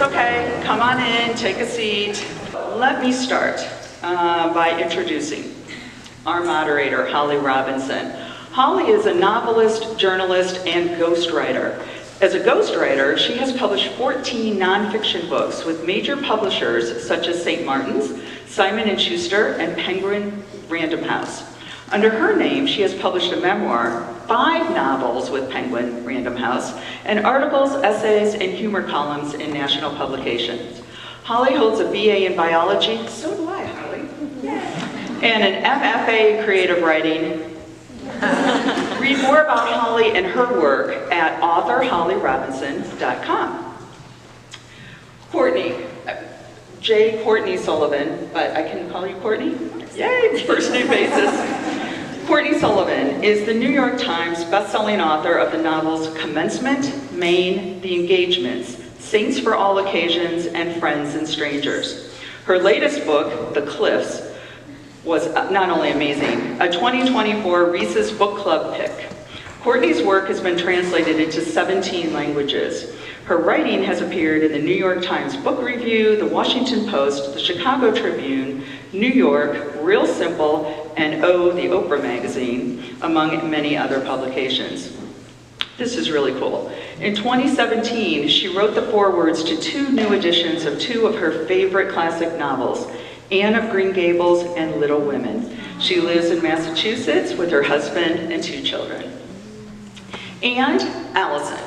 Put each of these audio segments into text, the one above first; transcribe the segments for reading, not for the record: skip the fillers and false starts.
It's okay. Come on in, take a seat. Let me start by introducing our moderator, Holly Robinson. Holly is a novelist, journalist, and ghostwriter. As a ghostwriter, she has published 14 nonfiction books with major publishers such as St. Martin's, Simon & Schuster, and Penguin Random House. Under her name, she has published a memoir, 5 novels with Penguin Random House, and articles, essays, and humor columns in national publications. Holly holds a BA in biology, so do I, Holly, and an MFA in creative writing. Read more about Holly and her work at authorhollyrobinson.com. Courtney, J. Courtney Sullivan, but I can call you Courtney? Yay, first name basis. Courtney Sullivan is the New York Times bestselling author of the novels Commencement, Maine, The Engagements, Saints for All Occasions, and Friends and Strangers. Her latest book, The Cliffs, was not only amazing, a 2024 Reese's Book Club pick. Courtney's work has been translated into 17 languages. Her writing has appeared in the New York Times Book Review, the Washington Post, the Chicago Tribune, New York, Real Simple, and Oh, the Oprah magazine, among many other publications. This is really cool. In 2017, she wrote the forewords to 2 new editions of 2 of her favorite classic novels, Anne of Green Gables and Little Women. She lives in Massachusetts with her husband and 2 children. And Allison,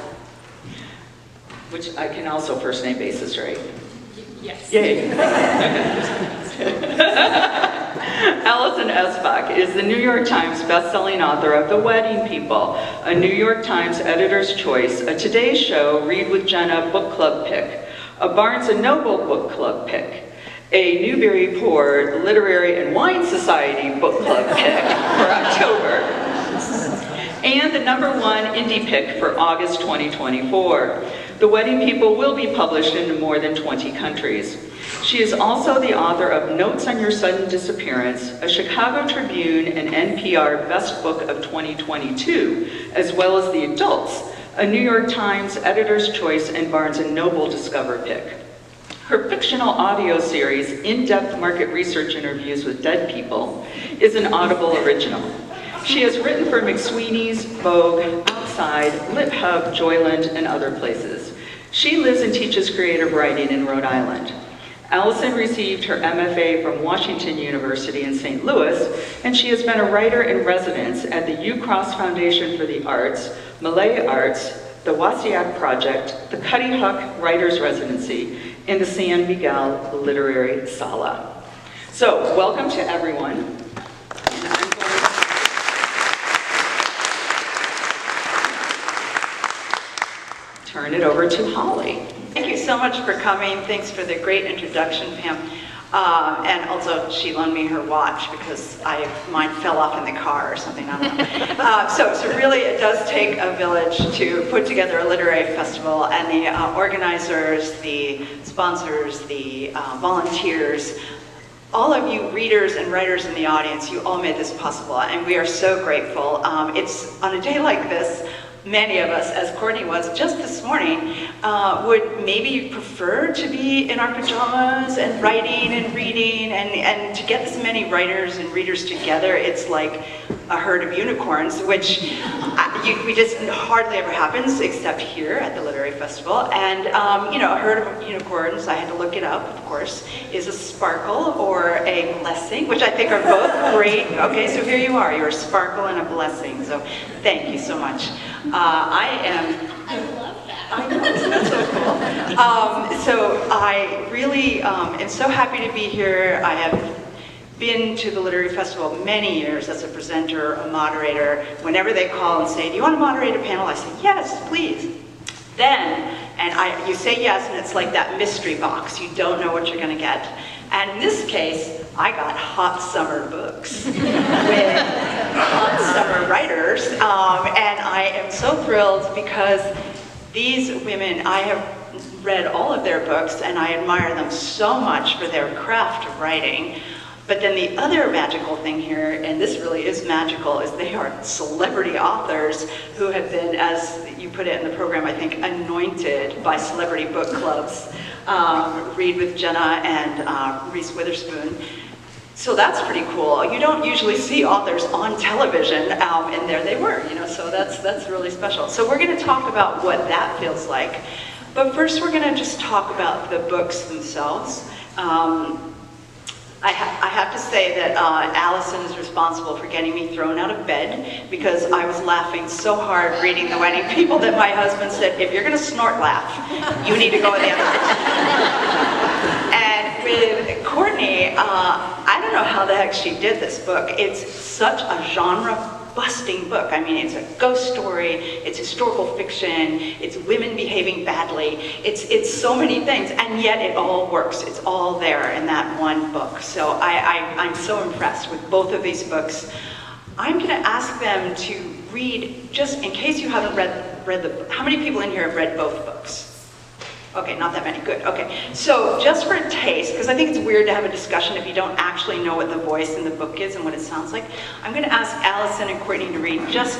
which I can also first name basis, right? Yes. Yay. Allison Esbach is the New York Times bestselling author of The Wedding People, a New York Times Editor's Choice, a Today Show Read with Jenna book club pick, a Barnes & Noble book club pick, a Newburyport Literary and Wine Society book club pick for October, and the #1 indie pick for August 2024. The Wedding People will be published in more than 20 countries. She is also the author of Notes on Your Sudden Disappearance, a Chicago Tribune and NPR Best Book of 2022, as well as The Adults, a New York Times Editor's Choice and Barnes & Noble Discover pick. Her fictional audio series, In-Depth Market Research Interviews with Dead People, is an Audible original. She has written for McSweeney's, Vogue, Outside, LitHub, Joyland, and other places. She lives and teaches creative writing in Rhode Island. Allison received her MFA from Washington University in St. Louis, and she has been a writer in residence at the UCross Foundation for the Arts, Malay Arts, the Wasiak Project, the Cuddy Huck Writers Residency, and the San Miguel Literary Sala. So, welcome to everyone. Turn it over to Holly. Thank you so much for coming. Thanks for the great introduction, Pam. And also, she loaned me her watch because mine fell off in the car or something, I don't know. So really, it does take a village to put together a literary festival, and the organizers, the sponsors, the volunteers, all of you readers and writers in the audience, you all made this possible, and we are so grateful. It's on a day like this, many of us, as Courtney was just this morning, would maybe prefer to be in our pajamas and writing and reading, and to get this many writers and readers together, it's like a herd of unicorns, which we just hardly ever happens except here at the Literary Festival. And a herd of unicorns, I had to look it up, of course, is a sparkle or a blessing, which I think are both great. Okay, so here you are, you're a sparkle and a blessing, so thank you so much. I love that. I know, isn't that so cool? So I really am so happy to be here. I have been to the Literary Festival many years as a presenter, a moderator. Whenever they call and say, do you want to moderate a panel? I say, yes, please. You say yes, and it's like that mystery box. You don't know what you're going to get. And in this case, I got hot summer books with hot summer writers. And I am so thrilled because these women, I have read all of their books, and I admire them so much for their craft of writing. But then the other magical thing here, and this really is magical, is they are celebrity authors who have been, as you put it in the program, I think, anointed by celebrity book clubs. Read with Jenna and Reese Witherspoon. So that's pretty cool. You don't usually see authors on television, and there they were, so that's really special. So we're going to talk about what that feels like. But first we're going to just talk about the books themselves. I have to say that Allison is responsible for getting me thrown out of bed because I was laughing so hard reading The Wedding People that my husband said, if you're going to snort laugh, you need to go in the other room. And with Courtney, I don't know how the heck she did this book. It's such a genre-busting book. I mean, it's a ghost story, it's historical fiction, it's women behaving badly, it's so many things, and yet it all works. It's all there in that one book. So I'm so impressed with both of these books. I'm going to ask them to read, just in case you haven't read the, how many people in here have read both books? Okay, not that many, good, okay. So just for a taste, because I think it's weird to have a discussion if you don't actually know what the voice in the book is and what it sounds like, I'm going to ask Allison and Courtney to read just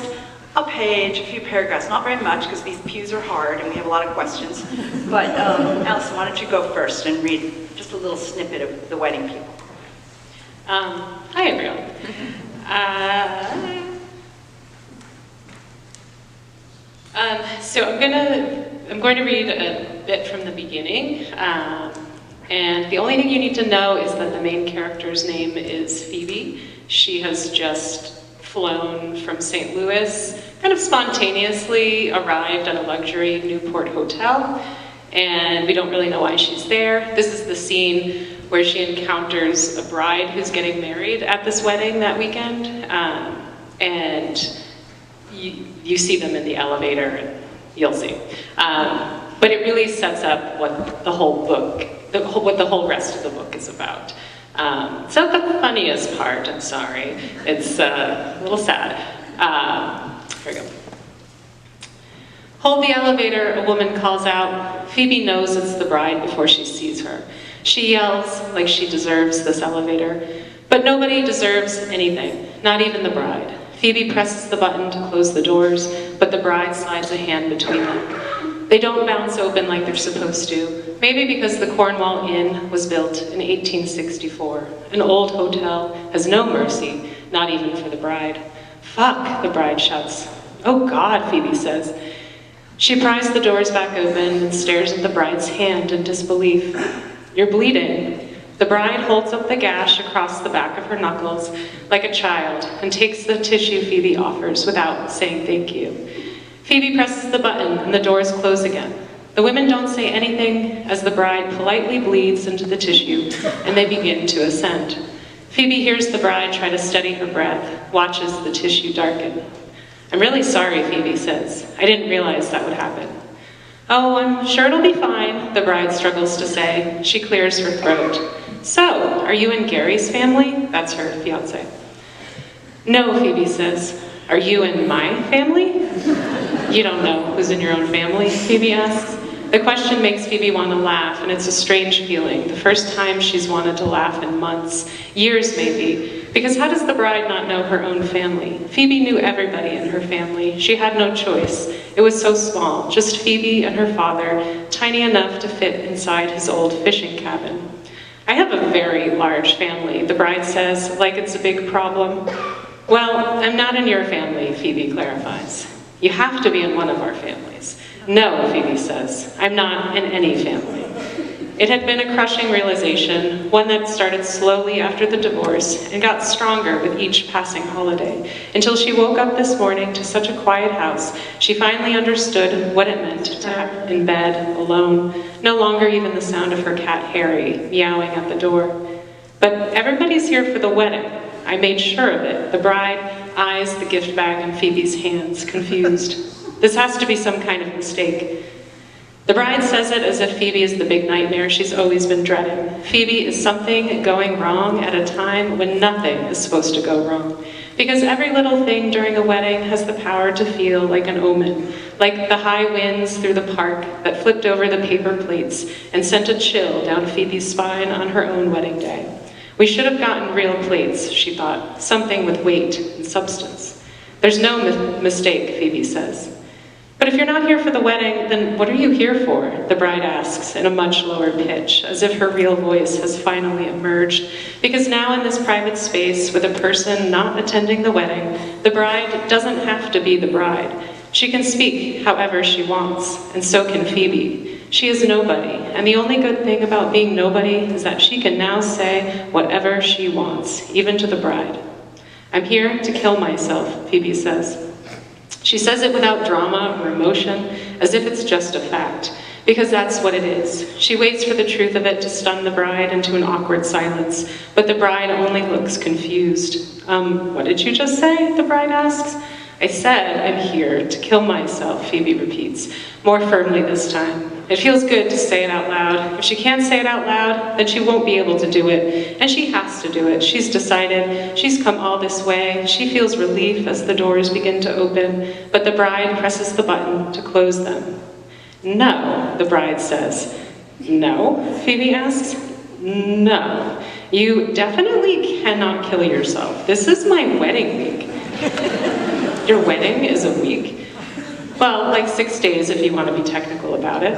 a page, a few paragraphs, not very much because these pews are hard and we have a lot of questions. But Allison, why don't you go first and read just a little snippet of The Wedding People. Hi everyone. So I'm going to read a bit from the beginning, and the only thing you need to know is that the main character's name is Phoebe. She has just flown from St. Louis, kind of spontaneously arrived at a luxury Newport hotel, and we don't really know why she's there. This is the scene where she encounters a bride who's getting married at this wedding that weekend, and you see them in the elevator, and you'll see. But it really sets up what the whole book, what the whole rest of the book is about. It's not the funniest part, I'm sorry. It's a little sad. Here we go. Hold the elevator, a woman calls out. Phoebe knows it's the bride before she sees her. She yells like she deserves this elevator. But nobody deserves anything, not even the bride. Phoebe presses the button to close the doors, but the bride slides a hand between them. They don't bounce open like they're supposed to, maybe because the Cornwall Inn was built in 1864. An old hotel has no mercy, not even for the bride. Fuck, the bride shouts. Oh God, Phoebe says. She pries the doors back open and stares at the bride's hand in disbelief. You're bleeding. The bride holds up the gash across the back of her knuckles like a child and takes the tissue Phoebe offers without saying thank you. Phoebe presses the button and the doors close again. The women don't say anything as the bride politely bleeds into the tissue and they begin to ascend. Phoebe hears the bride try to steady her breath, watches the tissue darken. I'm really sorry, Phoebe says. I didn't realize that would happen. Oh, I'm sure it'll be fine, the bride struggles to say. She clears her throat. So, are you in Gary's family? That's her fiancé. No, Phoebe says. Are you in my family? You don't know who's in your own family, Phoebe asks. The question makes Phoebe want to laugh, and it's a strange feeling. The first time she's wanted to laugh in months, years maybe. Because how does the bride not know her own family? Phoebe knew everybody in her family. She had no choice. It was so small, just Phoebe and her father, tiny enough to fit inside his old fishing cabin. I have a very large family, the bride says, like it's a big problem. Well, I'm not in your family, Phoebe clarifies. You have to be in one of our families. No, Phoebe says, I'm not in any family. It had been a crushing realization, one that started slowly after the divorce and got stronger with each passing holiday, until she woke up this morning to such a quiet house, she finally understood what it meant to have in bed, alone, no longer even the sound of her cat Harry meowing at the door. But everybody's here for the wedding. I made sure of it. The bride eyes the gift bag in Phoebe's hands, confused. This has to be some kind of mistake. The bride says it as if Phoebe is the big nightmare she's always been dreading. Phoebe is something going wrong at a time when nothing is supposed to go wrong. Because every little thing during a wedding has the power to feel like an omen, like the high winds through the park that flipped over the paper plates and sent a chill down Phoebe's spine on her own wedding day. We should have gotten real plates, she thought, something with weight and substance. There's no mistake, Phoebe says. But if you're not here for the wedding, then what are you here for? The bride asks in a much lower pitch, as if her real voice has finally emerged. Because now in this private space with a person not attending the wedding, the bride doesn't have to be the bride. She can speak however she wants, and so can Phoebe. She is nobody, and the only good thing about being nobody is that she can now say whatever she wants, even to the bride. I'm here to kill myself, Phoebe says. She says it without drama or emotion, as if it's just a fact, because that's what it is. She waits for the truth of it to stun the bride into an awkward silence, but the bride only looks confused. What did you just say? The bride asks. I said I'm here to kill myself, Phoebe repeats, more firmly this time. It feels good to say it out loud. If she can't say it out loud, then she won't be able to do it, and she has to do it. She's decided. She's come all this way. She feels relief as the doors begin to open, but the bride presses the button to close them. No, the bride says. No, Phoebe asks. No, you definitely cannot kill yourself. This is my wedding week. Your wedding is a week? Well, like 6 days if you want to be technical about it.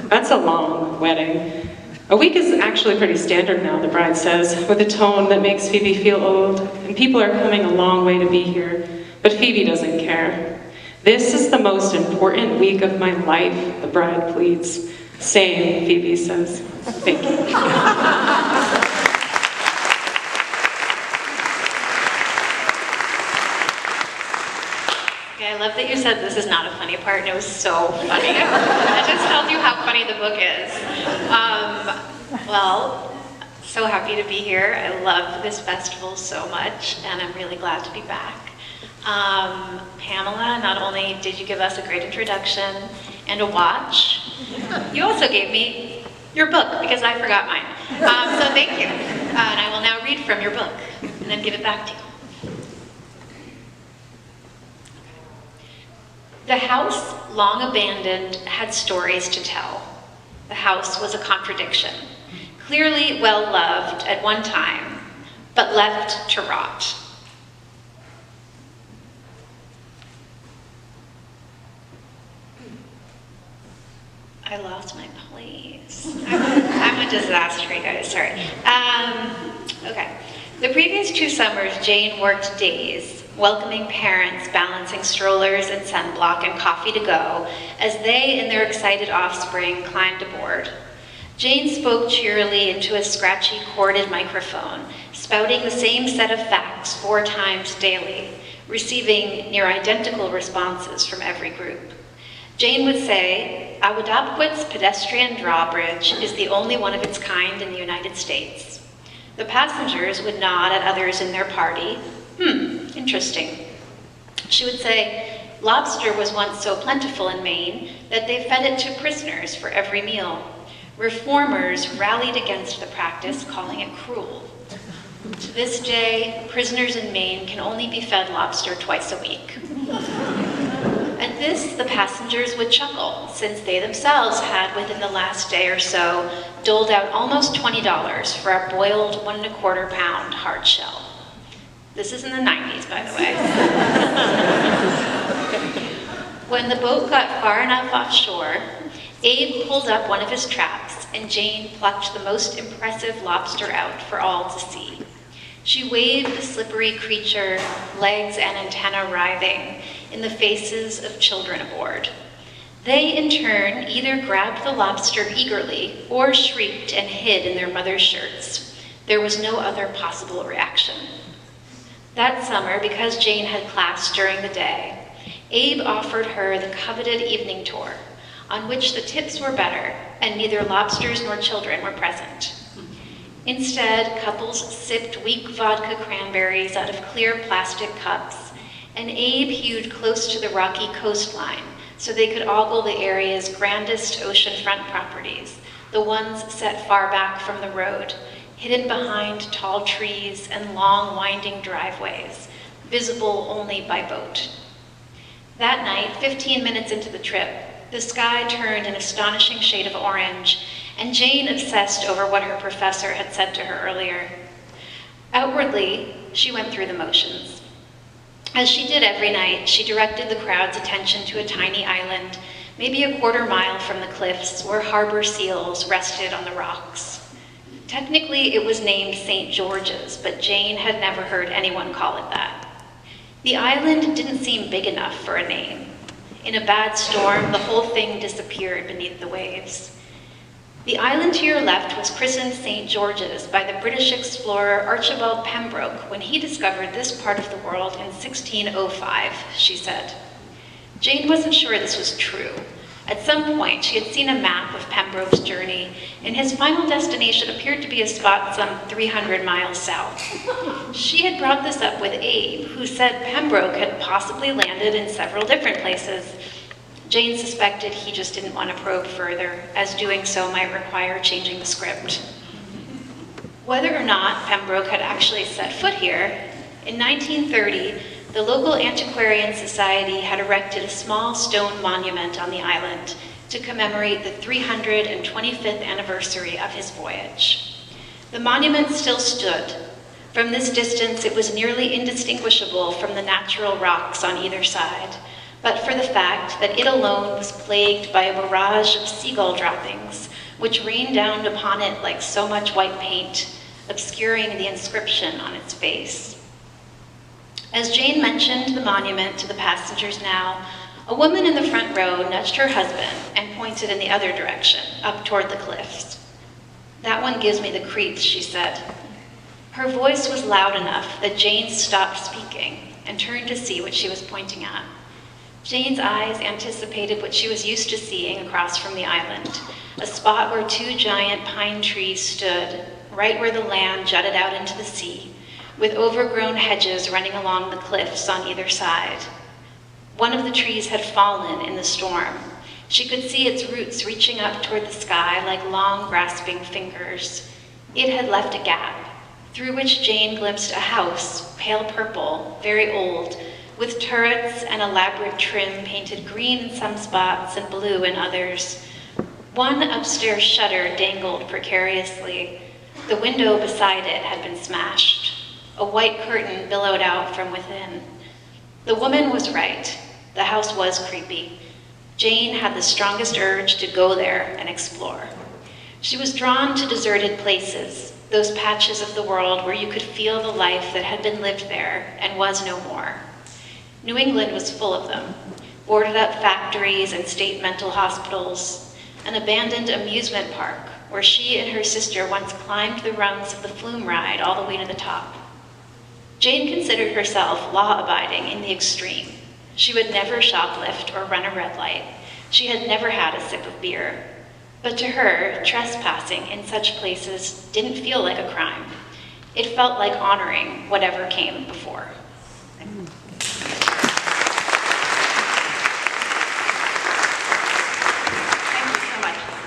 That's a long wedding. A week is actually pretty standard now, the bride says, with a tone that makes Phoebe feel old, and people are coming a long way to be here. But Phoebe doesn't care. This is the most important week of my life, the bride pleads. Same, Phoebe says. Thank you. I love that you said this is not a funny part, and it was so funny. That just tells you how funny the book is. Well, so happy to be here. I love this festival so much, and I'm really glad to be back. Pamela, not only did you give us a great introduction and a watch, you also gave me your book, because I forgot mine. So thank you. And I will now read from your book, and then give it back to you. The house, long abandoned, had stories to tell. The house was a contradiction, clearly well-loved at one time, but left to rot. I lost my place. I'm a disaster, you guys, sorry. Okay. The previous 2 summers, Jane worked days, welcoming parents, balancing strollers and sunblock and coffee to go as they and their excited offspring climbed aboard. Jane spoke cheerily into a scratchy corded microphone, spouting the same set of facts 4 times daily, receiving near identical responses from every group. Jane would say, Awadapquet's pedestrian drawbridge is the only one of its kind in the United States. The passengers would nod at others in their party. Interesting. She would say, lobster was once so plentiful in Maine that they fed it to prisoners for every meal. Reformers rallied against the practice, calling it cruel. To this day, prisoners in Maine can only be fed lobster twice a week. At this, the passengers would chuckle, since they themselves had, within the last day or so, doled out almost $20 for a boiled 1 1/4 pound hard shell. This is in the 90s, by the way. When the boat got far enough offshore, Abe pulled up one of his traps, and Jane plucked the most impressive lobster out for all to see. She waved the slippery creature, legs and antenna writhing, in the faces of children aboard. They, in turn, either grabbed the lobster eagerly or shrieked and hid in their mother's shirts. There was no other possible reaction. That summer, because Jane had class during the day, Abe offered her the coveted evening tour, on which the tips were better and neither lobsters nor children were present. Instead, couples sipped weak vodka cranberries out of clear plastic cups, and Abe hewed close to the rocky coastline so they could ogle the area's grandest oceanfront properties, the ones set far back from the road, hidden behind tall trees and long winding driveways, visible only by boat. That night, 15 minutes into the trip, the sky turned an astonishing shade of orange, and Jane obsessed over what her professor had said to her earlier. Outwardly, she went through the motions. As she did every night, she directed the crowd's attention to a tiny island, maybe a quarter-mile from the cliffs, where harbor seals rested on the rocks. Technically, it was named St. George's, but Jane had never heard anyone call it that. The island didn't seem big enough for a name. In a bad storm, the whole thing disappeared beneath the waves. The island to your left was christened St. George's by the British explorer Archibald Pembroke when he discovered this part of the world in 1605, she said. Jane wasn't sure this was true. At some point, she had seen a map of Pembroke's journey, and his final destination appeared to be a spot some 300 miles south. She had brought this up with Abe, who said Pembroke had possibly landed in several different places. Jane suspected he just didn't want to probe further, as doing so might require changing the script. Whether or not Pembroke had actually set foot here, in 1930, the local Antiquarian Society had erected a small stone monument on the island to commemorate the 325th anniversary of his voyage. The monument still stood. From this distance, it was nearly indistinguishable from the natural rocks on either side, but for the fact that it alone was plagued by a barrage of seagull droppings, which rained down upon it like so much white paint, obscuring the inscription on its face. As Jane mentioned the monument to the passengers now, a woman in the front row nudged her husband and pointed in the other direction, up toward the cliffs. "That one gives me the creeps," she said. Her voice was loud enough that Jane stopped speaking and turned to see what she was pointing at. Jane's eyes anticipated what she was used to seeing across from the island, a spot where two giant pine trees stood, right where the land jutted out into the sea, with overgrown hedges running along the cliffs on either side. One of the trees had fallen in the storm. She could see its roots reaching up toward the sky like long, grasping fingers. It had left a gap, through which Jane glimpsed a house, pale purple, very old, with turrets and elaborate trim painted green in some spots and blue in others. One upstairs shutter dangled precariously. The window beside it had been smashed. A white curtain billowed out from within. The woman was right. The house was creepy. Jane had the strongest urge to go there and explore. She was drawn to deserted places, those patches of the world where you could feel the life that had been lived there and was no more. New England was full of them, boarded up factories and state mental hospitals, an abandoned amusement park where she and her sister once climbed the rungs of the flume ride all the way to the top. Jane considered herself law-abiding in the extreme. She would never shoplift or run a red light. She had never had a sip of beer. But to her, trespassing in such places didn't feel like a crime. It felt like honoring whatever came before.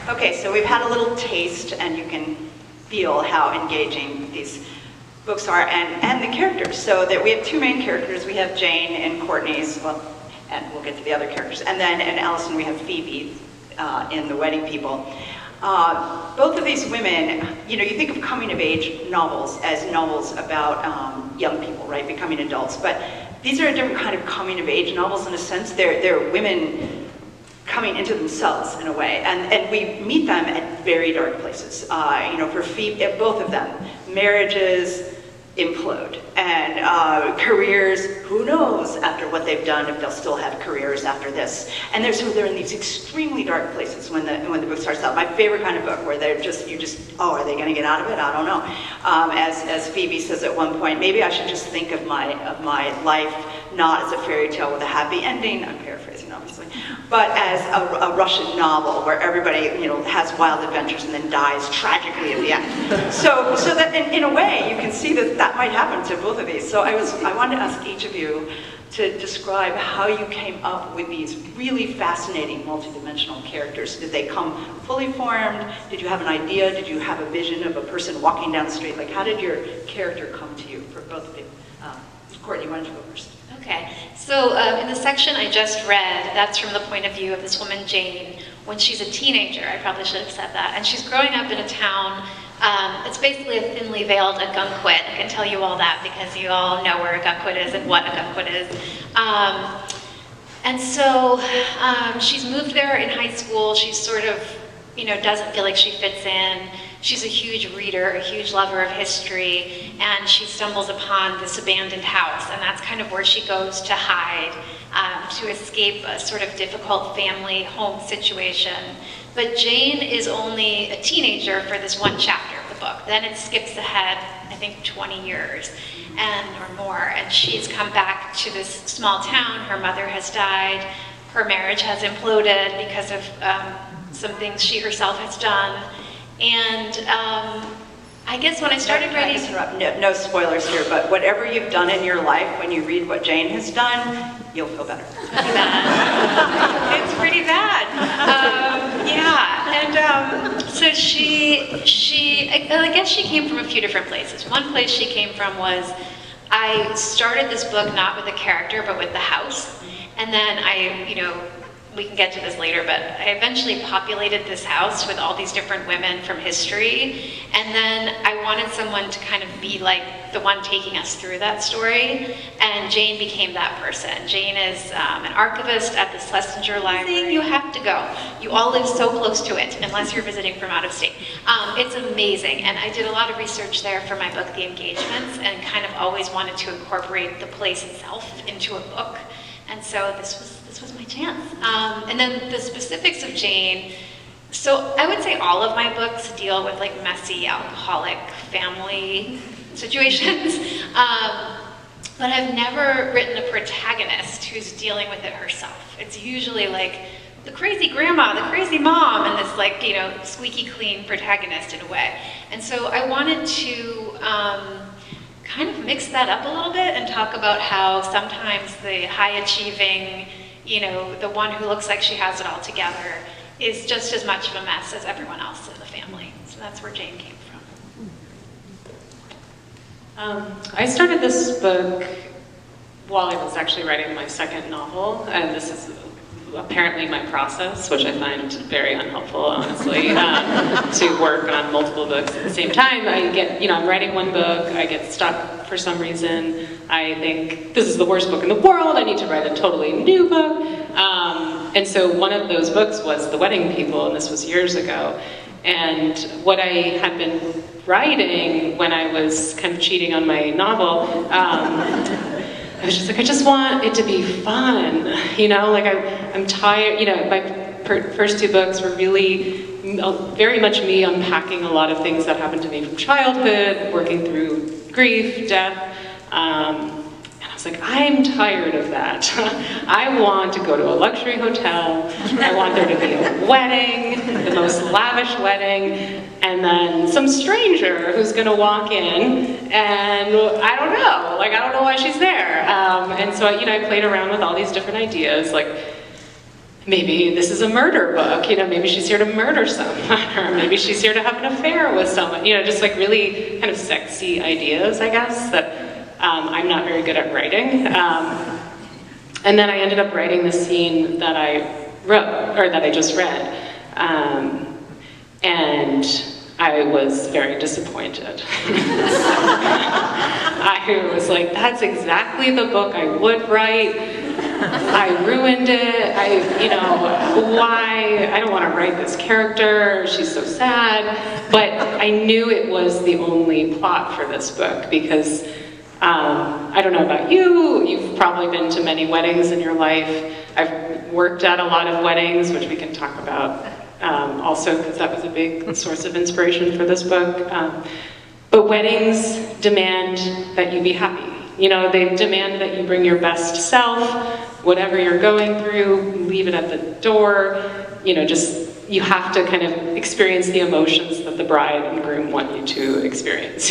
Okay, so we've had a little taste, and you can feel how engaging these books are, and the characters. So that we have two main characters. We have Jane and Courtney's, well, and we'll get to the other characters. And then in Allison, we have Phoebe in The Wedding People. Both of these women, you know, you think of coming-of-age novels as novels about young people, right, becoming adults. But these are a different kind of coming-of-age novels in a sense. They're women coming into themselves in a way, and we meet them at very dark places. You know, for Phoebe, both of them, marriages implode, and careers, who knows after what they've done if they'll still have careers after this. And they're in these extremely dark places when the book starts out. My favorite kind of book where they're just, oh, are they going to get out of it? I don't know. As Phoebe says at one point, maybe I should just think of my life not as a fairy tale with a happy ending. I'm paraphrasing, obviously, but as a Russian novel where everybody, you know, has wild adventures and then dies tragically at the end. So that in a way you can see that might happen to both of these. So I wanted to ask each of you to describe how you came up with these really fascinating multidimensional characters. Did they come fully formed? Did you have an idea? Did you have a vision of a person walking down the street? Like, how did your character come to you for both of you? Courtney, why don't you go first? Okay, so in the section I just read, that's from the point of view of this woman, Jane, when she's a teenager. I probably should have said that. And she's growing up in a town It's basically a thinly veiled Ogunquit. I can tell you all that because you all know where Ogunquit is and what Ogunquit is. And so she's moved there in high school. She's sort of, doesn't feel like she fits in. She's a huge reader, a huge lover of history, and she stumbles upon this abandoned house, and that's kind of where she goes to hide, to escape a sort of difficult family home situation. But Jane is only a teenager for this one chapter of the book. Then it skips ahead, I think, 20 years or more, and she's come back to this small town. Her mother has died. Her marriage has imploded because of some things she herself has done. And I guess when I started writing... No spoilers here, but whatever you've done in your life, when you read what Jane has done, you'll feel better. Pretty bad. It's pretty bad. And so I guess she came from a few different places. One place she came from was, I started this book not with a character, but with the house. And then we can get to this later, but I eventually populated this house with all these different women from history, and then I wanted someone to kind of be like the one taking us through that story, and Jane became that person. Jane is an archivist at the Schlesinger Library. You have to go. You all live so close to it, unless you're visiting from out of state. It's amazing, and I did a lot of research there for my book, The Engagements, and kind of always wanted to incorporate the place itself into a book. And so this was my chance. And then the specifics of Jane. So I would say all of my books deal with like messy alcoholic family situations. But I've never written a protagonist who's dealing with it herself. It's usually like the crazy grandma, the crazy mom, and this like, squeaky clean protagonist in a way. And so I wanted to kind of mix that up a little bit and talk about how sometimes the high-achieving, the one who looks like she has it all together is just as much of a mess as everyone else in the family. So that's where Jane came from. I started this book while I was actually writing my second novel, and this is apparently my process, which I find very unhelpful, honestly, to work on multiple books at the same time. I'm writing one book, I get stuck for some reason, I think this is the worst book in the world, I need to write a totally new book. And so one of those books was The Wedding People, and this was years ago. And what I had been writing when I was kind of cheating on my novel, I was just like, I just want it to be fun, I'm tired, my first two books were really very much me unpacking a lot of things that happened to me from childhood, working through grief, death, and I was like, I'm tired of that. I want to go to a luxury hotel, I want there to be a wedding, the most lavish wedding, and then some stranger who's gonna walk in, and I don't know why she's there. And so, I played around with all these different ideas, like, maybe this is a murder book, maybe she's here to murder someone, or maybe she's here to have an affair with someone, just like really kind of sexy ideas, I guess, that I'm not very good at writing. And then I ended up writing the scene that I wrote, or that I just read. And I was very disappointed. I was like, that's exactly the book I would write. I ruined it. Why? I don't want to write this character. She's so sad. But I knew it was the only plot for this book because I don't know about you. You've probably been to many weddings in your life. I've worked at a lot of weddings, which we can talk about also because that was a big source of inspiration for this book. But weddings demand that you be happy. They demand that you bring your best self, whatever you're going through, leave it at the door. You have to kind of experience the emotions that the bride and groom want you to experience.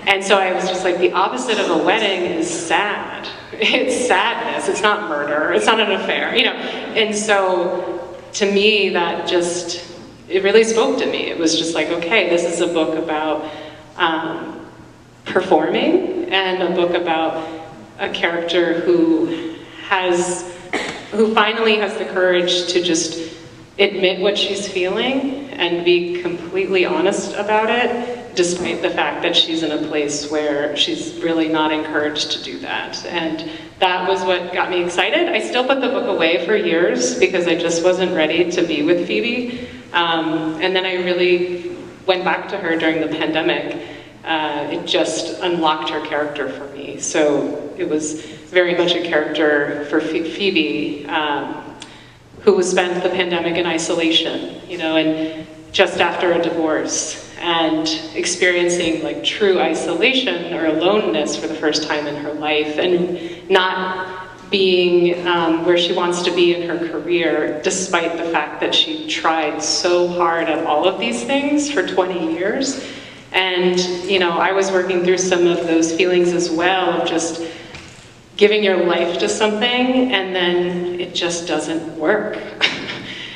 And so I was just like, the opposite of a wedding is sad. It's sadness. It's not murder. It's not an affair. And so to me, it really spoke to me. It was just like, okay, this is a book about performing and a book about a character who finally has the courage to just admit what she's feeling and be completely honest about it, despite the fact that she's in a place where she's really not encouraged to do that. And that was what got me excited. I still put the book away for years because I just wasn't ready to be with Phoebe. And then I really went back to her during the pandemic. It just unlocked her character for me. So it was very much a character for Phoebe, who spent the pandemic in isolation, you know, and just after a divorce, and experiencing like true isolation or aloneness for the first time in her life, and not being where she wants to be in her career, despite the fact that she tried so hard at all of these things for 20 years. And, you know, I was working through some of those feelings as well, of just giving your life to something and then it just doesn't work.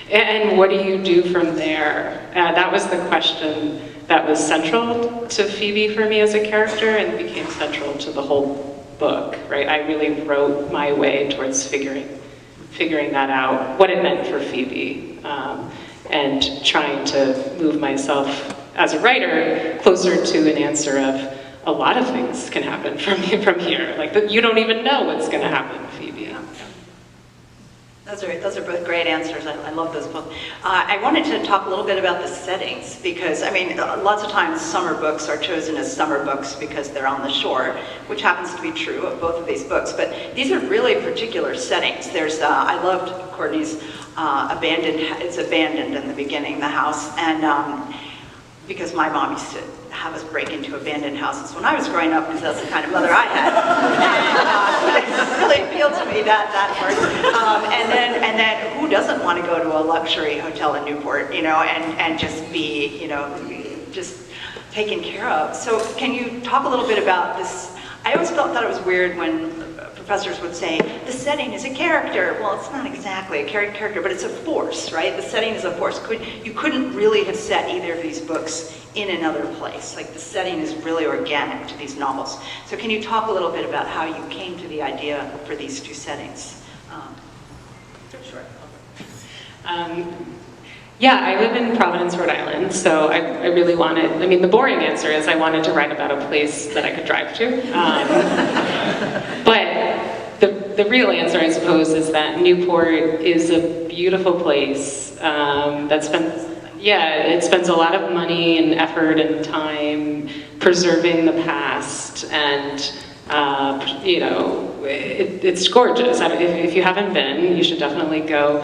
And what do you do from there? That was the question that was central to Phoebe for me as a character, and became central to the whole book, right? I really wrote my way towards figuring that out, what it meant for Phoebe, and trying to move myself as a writer closer to an answer of a lot of things can happen from here. Like, you don't even know what's going to happen, Phoebe. Those are both great answers. I love those both. I wanted to talk a little bit about the settings, because, I mean, lots of times summer books are chosen as summer books because they're on the shore, which happens to be true of both of these books. But these are really particular settings. There's, I loved Courtney's it's abandoned in the beginning, the house, and because my mom used to have us break into abandoned houses when I was growing up, because that's the kind of mother I had. And, it really appealed to me, that part. And then who doesn't want to go to a luxury hotel in Newport, you know, and just be, you know, just taken care of. So can you talk a little bit about this? I always thought it was weird when professors would say, the setting is a character. Well, it's not exactly a character, but it's a force, right? The setting is a force. You couldn't really have set either of these books in another place. Like, the setting is really organic to these novels. So can you talk a little bit about how you came to the idea for these two settings? Sure. Yeah, I live in Providence, Rhode Island, so I really wanted, I mean, the boring answer is I wanted to write about a place that I could drive to. But the real answer, I suppose, is that Newport is a beautiful place it spends a lot of money and effort and time preserving the past, and you know, it's gorgeous. I mean, if you haven't been, you should definitely go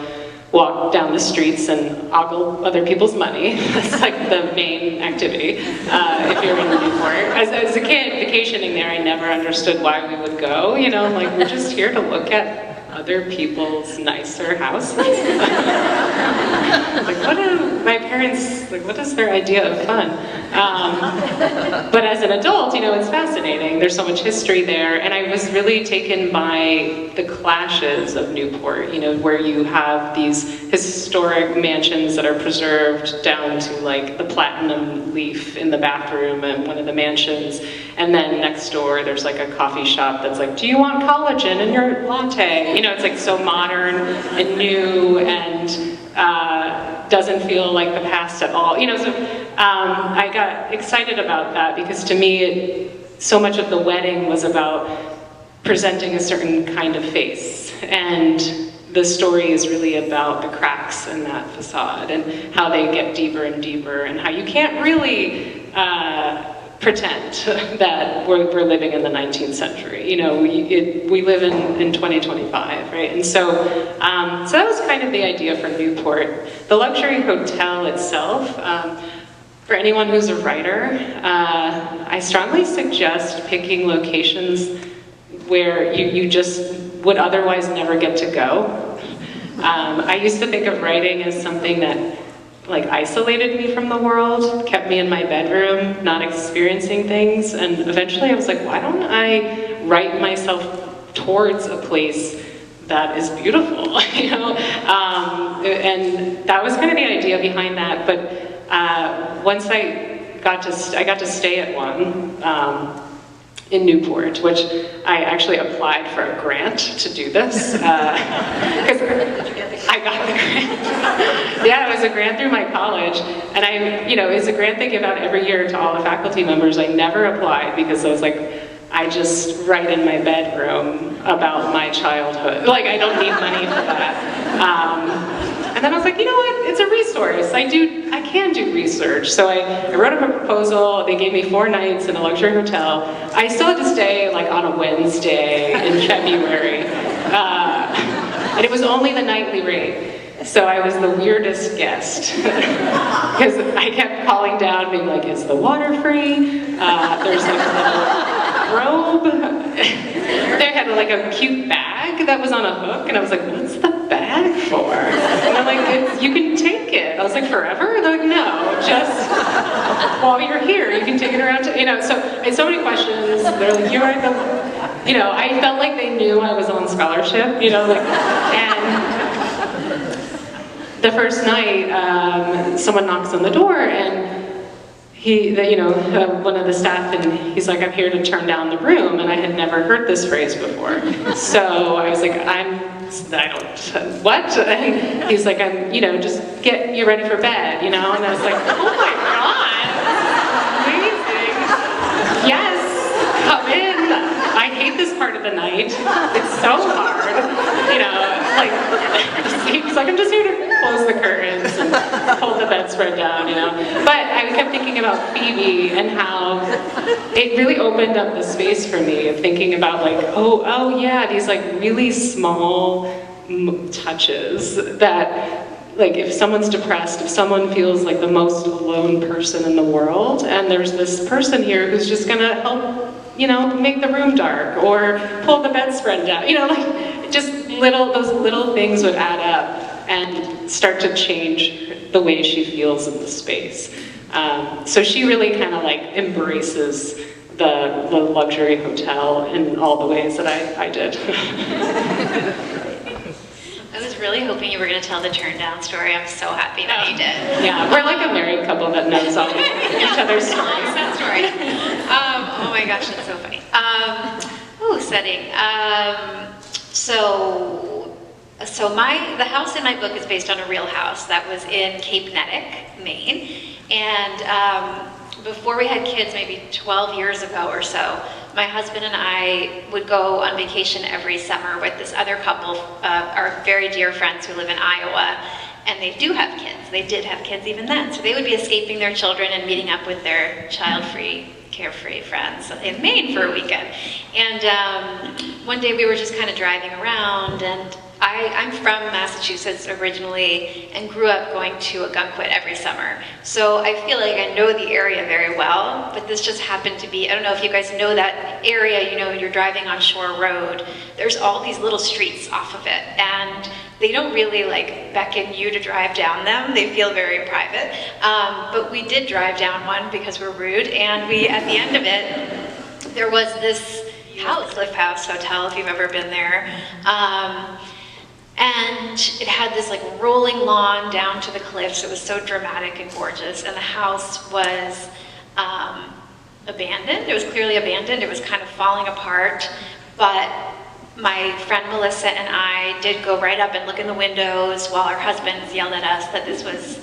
walk down the streets and ogle other people's money. That's like the main activity if you're in Newport. As a kid, vacationing there, I never understood why we would go. You know, like, we're just here to look at other people's nicer houses. Like, what is their idea of fun? But as an adult, you know, it's fascinating. There's so much history there, and I was really taken by the clashes of Newport, you know, where you have these historic mansions that are preserved down to, like, the platinum leaf in the bathroom in one of the mansions, and then next door there's like a coffee shop that's like, do you want collagen in your latte? You know, it's like so modern and new, and doesn't feel like the past at all. You know, so I got excited about that, because to me, so much of the wedding was about presenting a certain kind of face, and the story is really about the cracks in that facade and how they get deeper and deeper, and how you can't really pretend that we're living in the 19th century. You know, we live in 2025, right? And so that was kind of the idea for Newport. The luxury hotel itself, for anyone who's a writer, I strongly suggest picking locations where you just would otherwise never get to go. I used to think of writing as something that, like, isolated me from the world, kept me in my bedroom, not experiencing things, and eventually I was like, why don't I write myself towards a place that is beautiful, you know? And that was kind of the idea behind that, but once I got to stay at one, in Newport, which I actually applied for a grant to do this, because I got the grant. Yeah, it was a grant through my college, and it's a grant they give out every year to all the faculty members. I never applied because I was like, I just write in my bedroom about my childhood. Like, I don't need money for that. And then I was like, you know what, it's a resource. I can do research. So I wrote up a proposal. They gave me 4 nights in a luxury hotel. I still had to stay like on a Wednesday in February. And it was only the nightly rate. So I was the weirdest guest. Because I kept calling down, being like, is the water free? There's like a little robe. They had like a cute bag that was on a hook, and I was like, what's the bag for? And they're like, you can take it. I was like, forever? They're like, no, just while you're here, you can take it around to, so I had so many questions. They're like, you're at the, I felt like they knew I was on scholarship, and the first night, someone knocks on the door, and one of the staff, and he's like, I'm here to turn down the room, and I had never heard this phrase before. So I was like, what? And he's like, just get you ready for bed, And I was like, oh my God, amazing. Yes, come in. I hate this part of the night. It's so hard, he's like, I'm just here to close the curtains and hold the bedspread down, But I kept thinking about Phoebe and how it really opened up the space for me of thinking about like, oh yeah, these like really small touches that, like, if someone's depressed, if someone feels like the most alone person in the world, and there's this person here who's just gonna help, make the room dark or pull the bedspread down, just those little things would add up and start to change the way she feels in the space. So she really kind of like embraces the luxury hotel in all the ways that I did. I was really hoping you were going to tell the turn down story. I'm so happy that you did. Yeah, we're like a married couple that knows all each other's stories. That story. Oh my gosh, that's so funny. Setting. The house in my book is based on a real house that was in Cape Nettic, Maine. And before we had kids, maybe 12 years ago or so, my husband and I would go on vacation every summer with this other couple, our very dear friends who live in Iowa, and they do have kids. They did have kids even then. So they would be escaping their children and meeting up with their child-free, carefree friends in Maine for a weekend. And one day we were just kind of driving around, and I'm from Massachusetts originally and grew up going to Ogunquit every summer. So I feel like I know the area very well, but this just happened to be, I don't know if you guys know that area, you're driving on Shore Road. There's all these little streets off of it, and they don't really like beckon you to drive down them. They feel very private. But we did drive down one because we're rude, and at the end of it, there was this house, Cliff House Hotel, if you've ever been there. And it had this like rolling lawn down to the cliffs. It was so dramatic and gorgeous. And the house was abandoned. It was clearly abandoned. It was kind of falling apart. But my friend Melissa and I did go right up and look in the windows while our husbands yelled at us that this was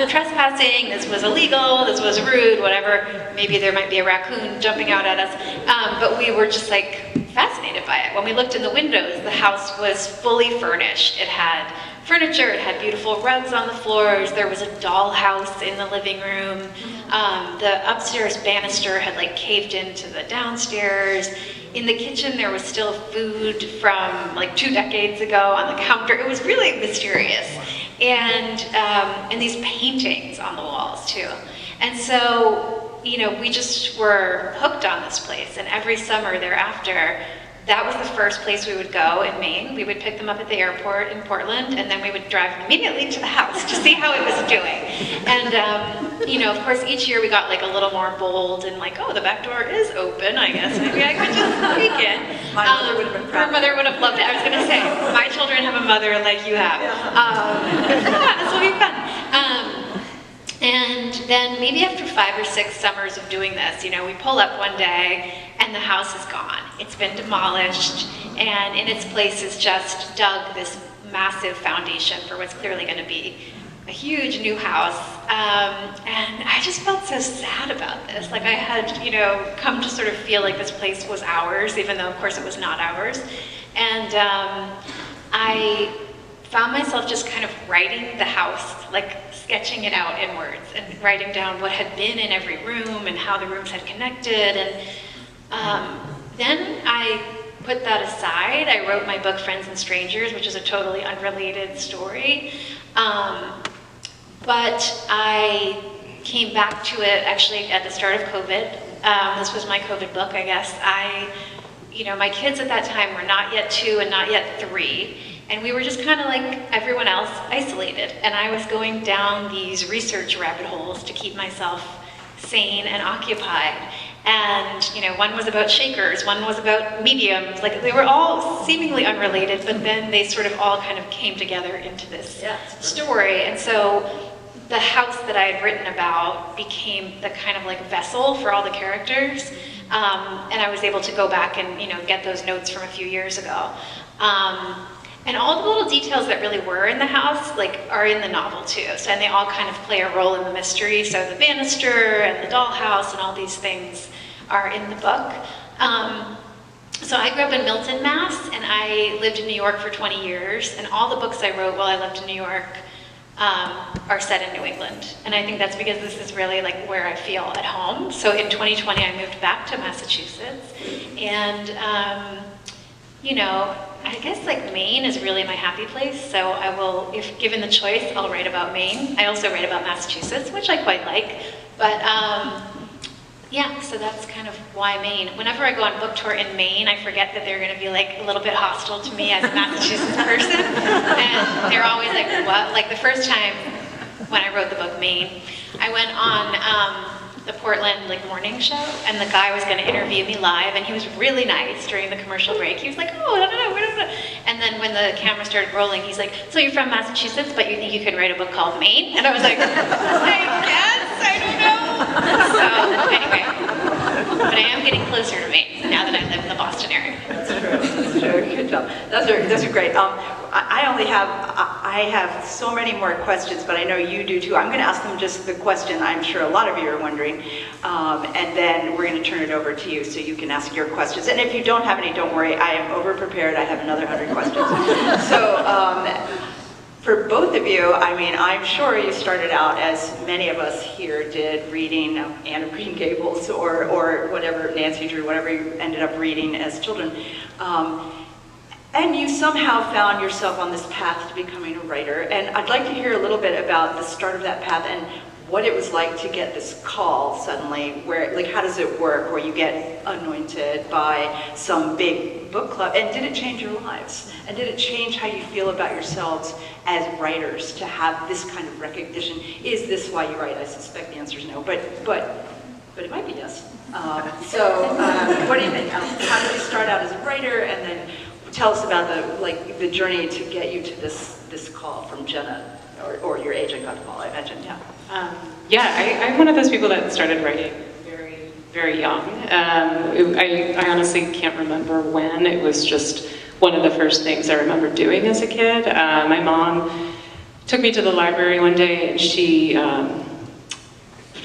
trespassing, this was illegal, this was rude, whatever. Maybe there might be a raccoon jumping out at us. But we were just like fascinated by it. When we looked in the windows, the house was fully furnished. It had furniture, it had beautiful rugs on the floors, there was a dollhouse in the living room. The upstairs banister had like caved into the downstairs. In the kitchen, there was still food from like 2 decades ago on the counter. It was really mysterious. And these paintings on the walls too. And so, we just were hooked on this place. And every summer thereafter, that was the first place we would go in Maine. We would pick them up at the airport in Portland, and then we would drive immediately to the house to see how it was doing. And, of course, each year we got like a little more bold and like, oh, the back door is open, I guess. Maybe I could just sneak in. My mother would have been proud. Her mother would have loved it. I was going to say, my children have a mother like you have. This will be fun. And then maybe after 5 or 6 summers of doing this, you know, we pull up one day and the house is gone. It's been demolished, and in its place is just dug this massive foundation for what's clearly going to be a huge new house. And I just felt so sad about this. Like I had, you know, come to sort of feel like this place was ours, even though of course it was not ours. And I found myself just kind of writing the house, like sketching it out in words and writing down what had been in every room and how the rooms had connected. And then I put that aside. I wrote my book, Friends and Strangers, which is a totally unrelated story. But I came back to it actually at the start of COVID. This was my COVID book, I guess. You know, my kids at that time were not yet 2 and not yet 3. And we were just kind of like everyone else, isolated. And I was going down these research rabbit holes to keep myself sane and occupied. And, you know, one was about Shakers, one was about mediums. Like, they were all seemingly unrelated, but then they sort of all kind of came together into this story. And so the house that I had written about became the kind of like vessel for all the characters. And I was able to go back and, you know, get those notes from a few years ago. And all the little details that really were in the house, like, are in the novel too. So, and they all kind of play a role in the mystery. So the banister and the dollhouse and all these things are in the book. So I grew up in Milton, Mass, and I lived in New York for 20 years. And all the books I wrote while I lived in New York are set in New England. And I think that's because this is really like where I feel at home. So in 2020, I moved back to Massachusetts. And, you know, I guess like Maine is really my happy place. So I will, if given the choice, I'll write about Maine. I also write about Massachusetts, which I quite like. But yeah, so that's kind of why Maine. Whenever I go on book tour in Maine, I forget that they're going to be like a little bit hostile to me as a Massachusetts person. And they're always like, what? Like the first time when I wrote the book Maine, I went on the Portland like morning show, and the guy was going to interview me live, and he was really nice during the commercial break. He was like, oh, I don't know. And then when the camera started rolling, he's like, so you're from Massachusetts, but you think you could write a book called Maine? And I was like, I guess, I don't know. So anyway, but I am getting closer to Maine now that I live in the Boston area. That's true. Good job. Those are great. I have so many more questions, but I know you do too. I'm going to ask them just the question I'm sure a lot of you are wondering, and then we're going to turn it over to you so you can ask your questions. And if you don't have any, don't worry. I am over-prepared. I have another 100 questions. So for both of you, I mean, I'm sure you started out, as many of us here did, reading Anne of Green Gables or whatever, Nancy Drew, whatever you ended up reading as children. And you somehow found yourself on this path to becoming a writer. And I'd like to hear a little bit about the start of that path and what it was like to get this call suddenly, where, like, how does it work, where you get anointed by some big book club? And did it change your lives? And did it change how you feel about yourselves as writers to have this kind of recognition? Is this why you write? I suspect the answer is no, but it might be yes. What do you think? How did you start out as a writer, and then tell us about the journey to get you to this call from Jenna, or your agent got the call, I imagine, yeah. I'm one of those people that started writing very, very young. I honestly can't remember when. It was just one of the first things I remember doing as a kid. My mom took me to the library one day, and she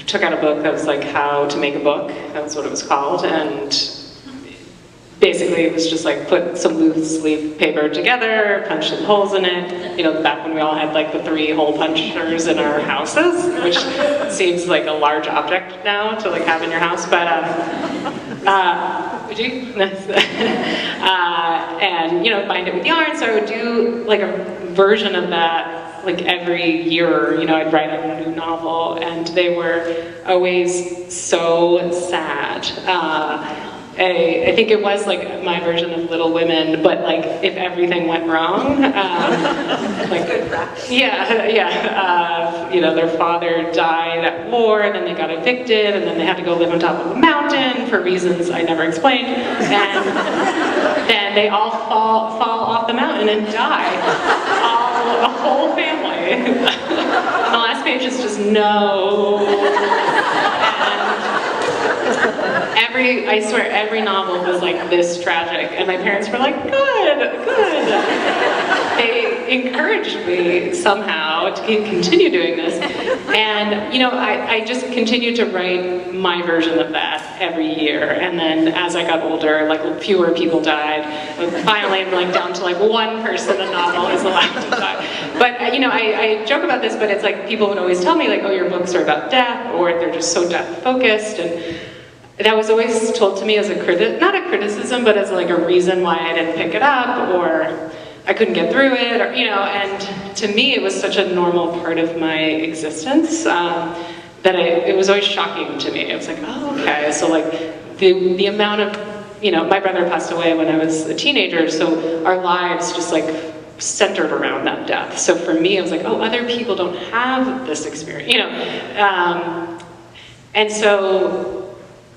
took out a book that was like How to Make a Book. That was what it was called, and basically it was just like put some loose leaf paper together, punch some holes in it. You know, back when we all had like the 3 hole punchers in our houses, which seems like a large object now to like have in your house, but would you? And you know, bind it with yarn. So I would do like a version of that like every year. You know, I'd write a new novel, and they were always so sad. I think it was like my version of Little Women, but like if everything went wrong, like good practice. Yeah. You know, their father died at war, and then they got evicted, and then they had to go live on top of a mountain for reasons I never explained, and then they all fall off the mountain and die, a whole family. The last teenage is just no. And I swear, every novel was like this tragic, and my parents were like, good, good. They encouraged me somehow to continue doing this. And, you know, I just continued to write my version of that every year. And then as I got older, like fewer people died. Finally, I'm like down to like one person a novel is allowed to die. But, you know, I joke about this, but it's like people would always tell me like, oh, your books are about death, or they're just so death focused. And that was always told to me as not a criticism, but as like a reason why I didn't pick it up, or I couldn't get through it, or, you know, and to me it was such a normal part of my existence that it was always shocking to me. I was like, oh, okay, so like the amount of, you know, my brother passed away when I was a teenager, so our lives just like centered around that death. So for me, I was like, oh, other people don't have this experience, you know, and so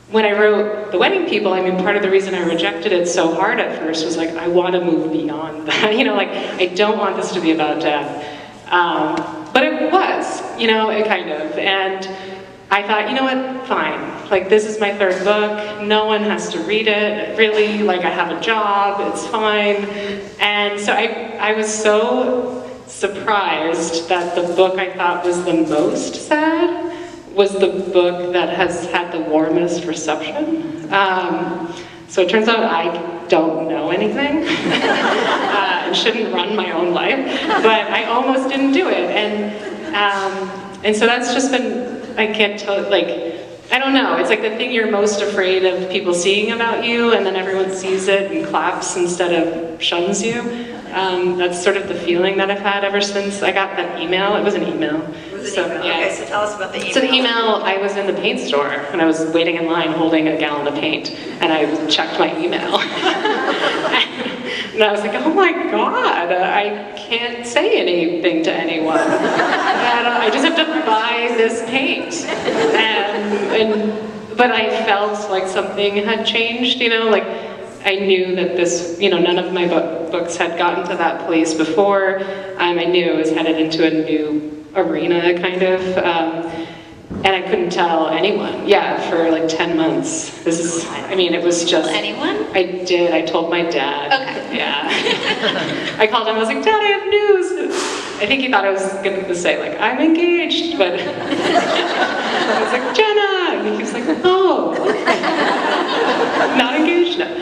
when I wrote The Wedding People, I mean, part of the reason I rejected it so hard at first was like, I want to move beyond that. You know, like, I don't want this to be about death. But it was, you know, it kind of. And I thought, you know what, fine. Like, this is my third book. No one has to read it, really. Like, I have a job. It's fine. And so I was so surprised that the book I thought was the most sad was the book that has had the warmest reception. So it turns out I don't know anything and shouldn't run my own life, but I almost didn't do it. And so that's just been, I can't tell, like, I don't know, it's like the thing you're most afraid of people seeing about you, and then everyone sees it and claps instead of shuns you. That's sort of the feeling that I've had ever since I got that email. It was an email. Yeah. Okay, so tell us about the email. So the email, I was in the paint store, and I was waiting in line holding a gallon of paint, and I checked my email. And I was like, oh my God, I can't say anything to anyone. And I just have to buy this paint. But I felt like something had changed, you know, like I knew that this, you know, none of my books had gotten to that place before. I knew I was headed into a new arena, kind of, and I couldn't tell anyone. Yeah, for like 10 months. This is, I mean, it was just... Anyone? I did. I told my dad. Okay. Yeah. I called him. I was like, Dad, I have news. I think he thought I was going to say, like, I'm engaged, but I was like, Jenna, and he was like, oh, not engaged, no.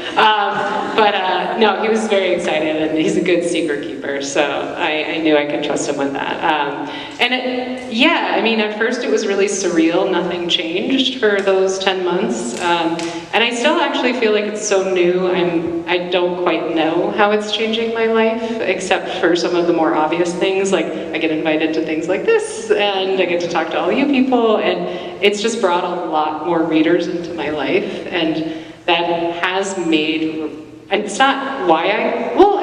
No, he was very excited, and he's a good secret keeper, so I knew I could trust him with that. Yeah, I mean, at first it was really surreal. Nothing changed for those 10 months, and I still actually feel like it's so new. I don't quite know how it's changing my life, except for some of the more obvious things, like I get invited to things like this, and I get to talk to all you people, and it's just brought a lot more readers into my life, and that has made, and it's not why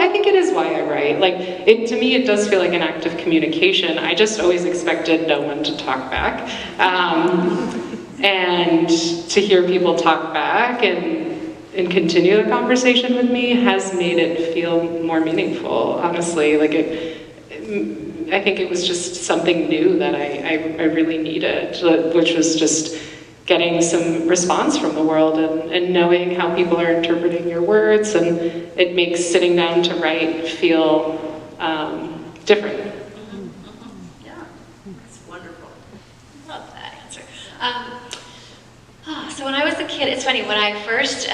I think it is why I write. Like, to me, it does feel like an act of communication. I just always expected no one to talk back. And to hear people talk back and continue the conversation with me has made it feel more meaningful, honestly. Like, I think it was just something new that I really needed, which was just getting some response from the world and knowing how people are interpreting your words, and it makes sitting down to write feel different. Yeah, it's wonderful. Love that answer. So when I was a kid, it's funny, when I first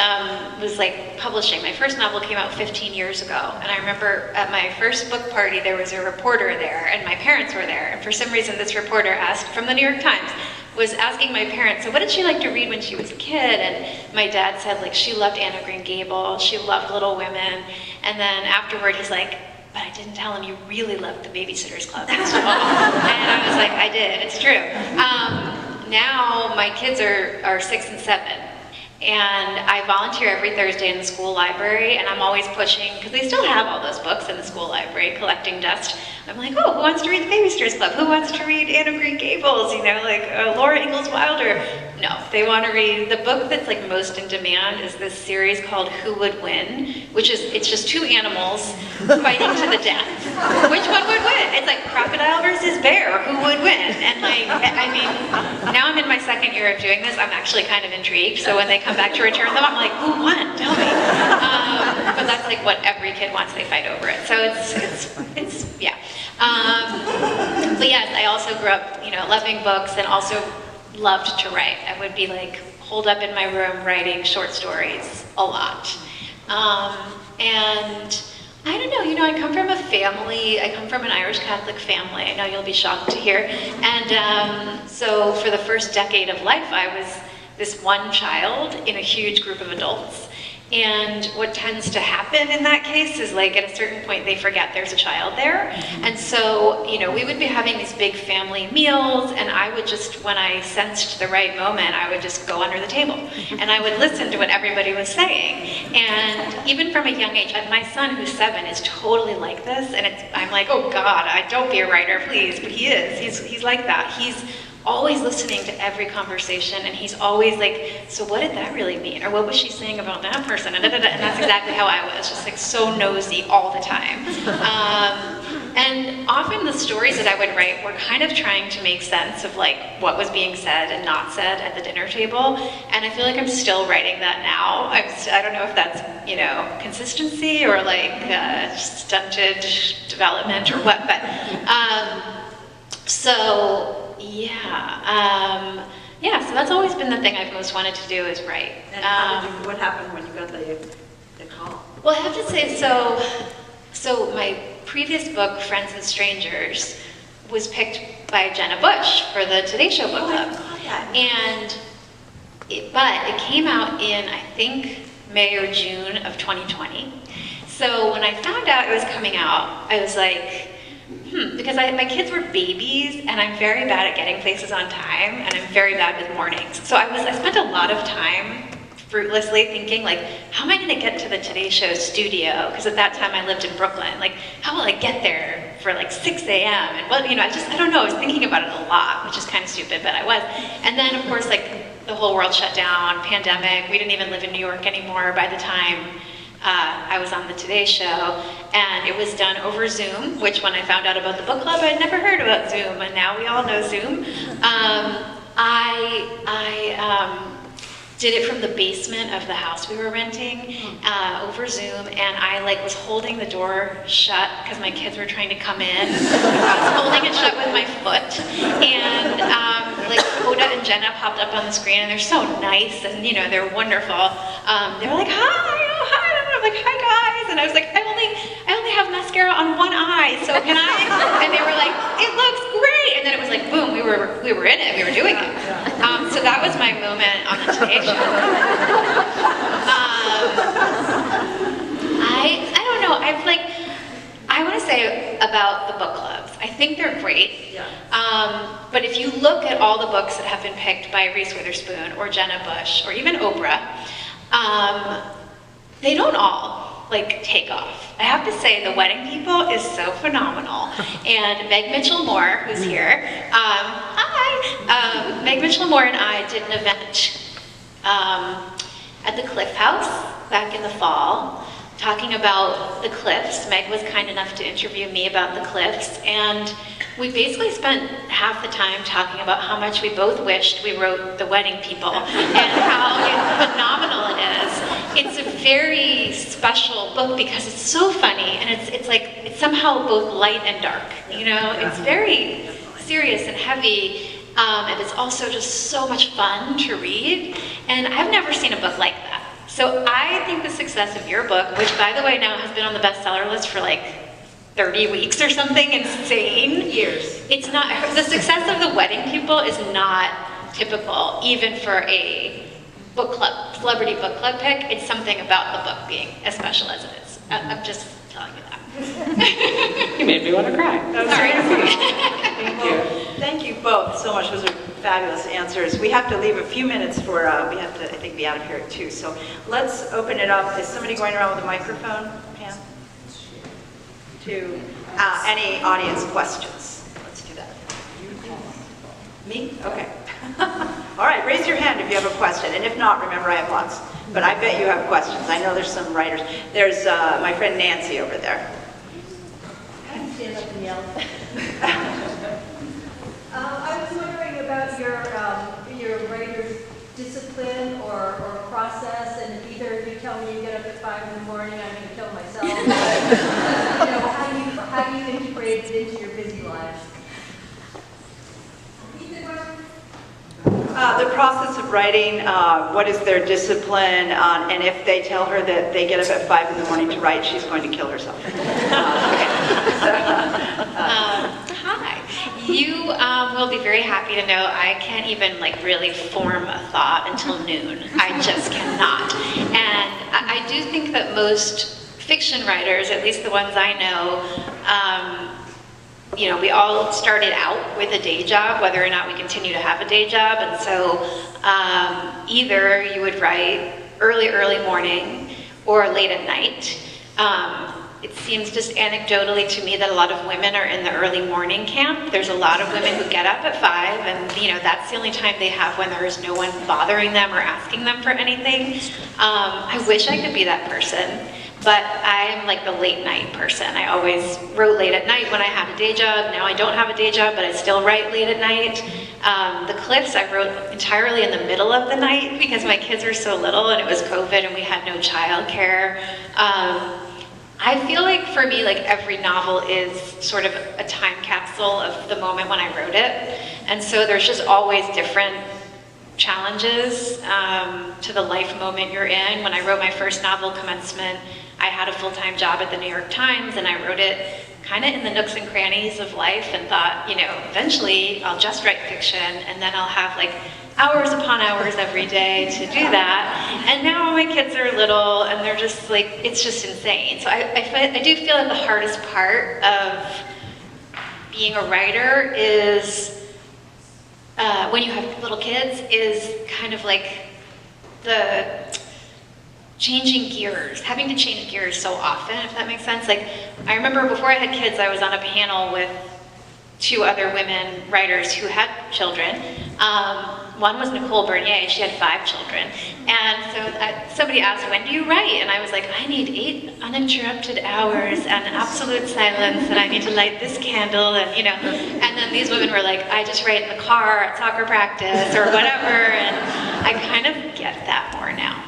was like publishing, my first novel came out 15 years ago, and I remember at my first book party there was a reporter there, and my parents were there, and for some reason this reporter asked, from the New York Times, was asking my parents, so what did she like to read when she was a kid? And my dad said, like, she loved Anne of Green Gables, she loved Little Women, and then afterward he's like, but I didn't tell him you really loved The Babysitter's Club. And I was like, I did, it's true. Now my kids are 6 and 7, and I volunteer every Thursday in the school library, and I'm always pushing, because they still have all those books in the school library, collecting dust. I'm like, oh, who wants to read The Babysitter's Club? Who wants to read Anne of Green Gables? You know, like Laura Ingalls Wilder. No, they want to read, the book that's like most in demand is this series called Who Would Win, which is, it's just two animals fighting to the death. Which one would win? It's like crocodile versus bear, who would win? And like, I mean, now I'm in my second year of doing this, I'm actually kind of intrigued, so when they come back to return them, I'm like, who won? Tell me. But that's like what every kid wants, they fight over it. So it's yeah. But yes, I also grew up, you know, loving books and also loved to write. I would be like holed up in my room writing short stories a lot. And I don't know, you know, I come from a family, I come from an Irish Catholic family. I know you'll be shocked to hear. And so for the first decade of life, I was this one child in a huge group of adults. And what tends to happen in that case is like at a certain point they forget there's a child there. And so, you know, we would be having these big family meals and I would just, when I sensed the right moment, I would just go under the table and I would listen to what everybody was saying. And even from a young age, my son who's 7 is totally like this and I'm like, oh God, don't be a writer, please. But he is, he's like that. He's always listening to every conversation and he's always like, so what did that really mean? Or what was she saying about that person? And that's exactly how I was, just like so nosy all the time. And often the stories that I would write were kind of trying to make sense of like what was being said and not said at the dinner table. And I feel like I'm still writing that now. I don't know if that's, you know, consistency or like stunted development or what, but so yeah, so that's always been the thing I've most wanted to do is write. And what happened when you got the call? Well, I have to say, so my previous book, Friends and Strangers, was picked by Jenna Bush for the Today Show Book Club. And but it came out in, I think, May or June of 2020. So when I found out it was coming out, I was like, because my kids were babies and I'm very bad at getting places on time and I'm very bad with mornings. So I spent a lot of time fruitlessly thinking like, how am I gonna get to the Today Show studio? Because at that time I lived in Brooklyn. Like, how will I get there for like 6 a.m.? And well, you know, I don't know, I was thinking about it a lot, which is kind of stupid, but I was. And then of course, like the whole world shut down, pandemic, we didn't even live in New York anymore by the time I was on the Today Show, and it was done over Zoom, which when I found out about the book club, I'd never heard about Zoom, and now we all know Zoom. I did it from the basement of the house we were renting over Zoom, and I like was holding the door shut because my kids were trying to come in. I was holding it shut with my foot, and like Hoda and Jenna popped up on the screen, and they're so nice, and you know they're wonderful. They were like, hi. I'm like, hi guys, and I was like, I only have mascara on one eye, so can I? And they were like, it looks great, and then it was like, boom, we were in it, we were doing it. So that was my moment on the Today Show. I don't know, I want to say about the book clubs, I think they're great. Yeah. But if you look at all the books that have been picked by Reese Witherspoon or Jenna Bush or even Oprah, they don't all like take off. I have to say The Wedding People is so phenomenal. And Meg Mitchell-Moore, who's here, hi! Meg Mitchell-Moore and I did an event at the Cliff House back in the fall, talking about the cliffs. Meg was kind enough to interview me about the cliffs, and we basically spent half the time talking about how much we both wished we wrote The Wedding People and how phenomenal it is. It's a very special book because it's so funny and it's somehow both light and dark, you know? It's very serious and heavy, and it's also just so much fun to read, and I've never seen a book like that. So I think the success of your book, which by the way now has been on the bestseller list for like 30 weeks or something insane. Years. It's not, the success of The Wedding People is not typical, even for a book club, celebrity book club pick. It's something about the book being as special as it is. I'm just telling you that. You made me want to cry. Sorry. Thank you. Thank you both so much. Those are fabulous answers. We have to leave a few minutes for, we have to, I think, be out of here at 2. So let's open it up. Is somebody going around with a microphone, Pam? To any audience questions. Let's do that. Me? Okay. All right, raise your hand if you have a question, and if not, remember I have lots, but I bet you have questions. I know there's some writers. There's my friend Nancy over there. Stand up and yell. I was wondering about your writer's discipline or process, and if either of you tell me you get up at 5 in the morning, I'm going to kill myself. How do you integrate it into your busy lives? Repeat the question. The process of writing, what is their discipline, and if they tell her that they get up at 5 in the morning to write, she's going to kill herself. Hi. You will be very happy to know I can't even really form a thought until noon. I just cannot. And I do think that most fiction writers, at least the ones I know, we all started out with a day job, whether or not we continue to have a day job. And so either you would write early morning or late at night. It seems just anecdotally to me that a lot of women are in the early morning camp. There's a lot of women who get up at 5, and that's the only time they have when there is no one bothering them or asking them for anything. I wish I could be that person, but I'm like the late night person. I always wrote late at night when I had a day job. Now I don't have a day job, but I still write late at night. The Cliffs I wrote entirely in the middle of the night because my kids were so little and it was COVID and we had no childcare. I feel like for me, every novel is sort of a time capsule of the moment when I wrote it. And so there's just always different challenges to the life moment you're in. When I wrote my first novel, Commencement, I had a full-time job at the New York Times, and I wrote it kind of in the nooks and crannies of life and thought, eventually I'll just write fiction, and then I'll have hours upon hours every day to do that. And now my kids are little and they're just it's just insane. So I do feel that the hardest part of being a writer is when you have little kids is kind of the changing gears, having to change gears so often, if that makes sense. I remember before I had kids, I was on a panel with 2 other women writers who had children. One was Nicole Bernier, she had 5 children. And so somebody asked, when do you write? And I was like, I need 8 uninterrupted hours and absolute silence, and I need to light this candle, and And then these women were like, I just write in the car at soccer practice or whatever, and I kind of get that more now.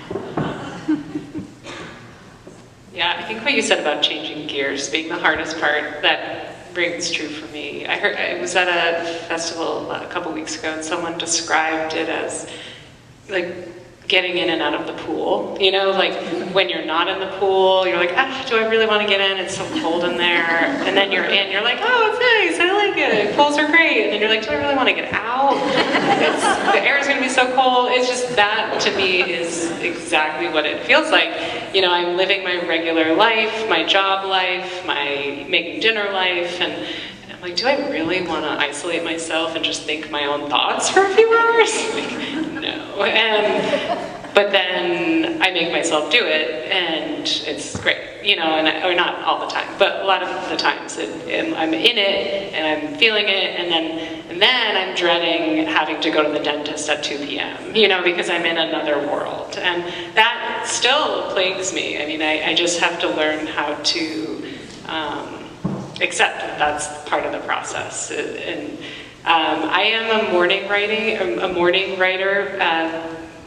Yeah, I think what you said about changing gears being the hardest part, that rings true for me. I was at a festival a couple weeks ago and someone described it as getting in and out of the pool. When you're not in the pool, you're like, do I really want to get in? It's so cold in there. And then you're in, you're like, oh, it's nice, I like it. Pools are great. And then you're like, do I really want to get out? The air is going to be so cold. It's just that, to me, is exactly what it feels like. I'm living my regular life, my job life, my making dinner life, and I'm like, do I really want to isolate myself and just think my own thoughts for a few hours? No. But then I make myself do it, and it's great, or not all the time, but a lot of the times I'm in it, and I'm feeling it, and then I'm dreading having to go to the dentist at 2 p.m., because I'm in another world, and that still plagues me. I just have to learn how to accept that that's part of the process, and I am a morning writer,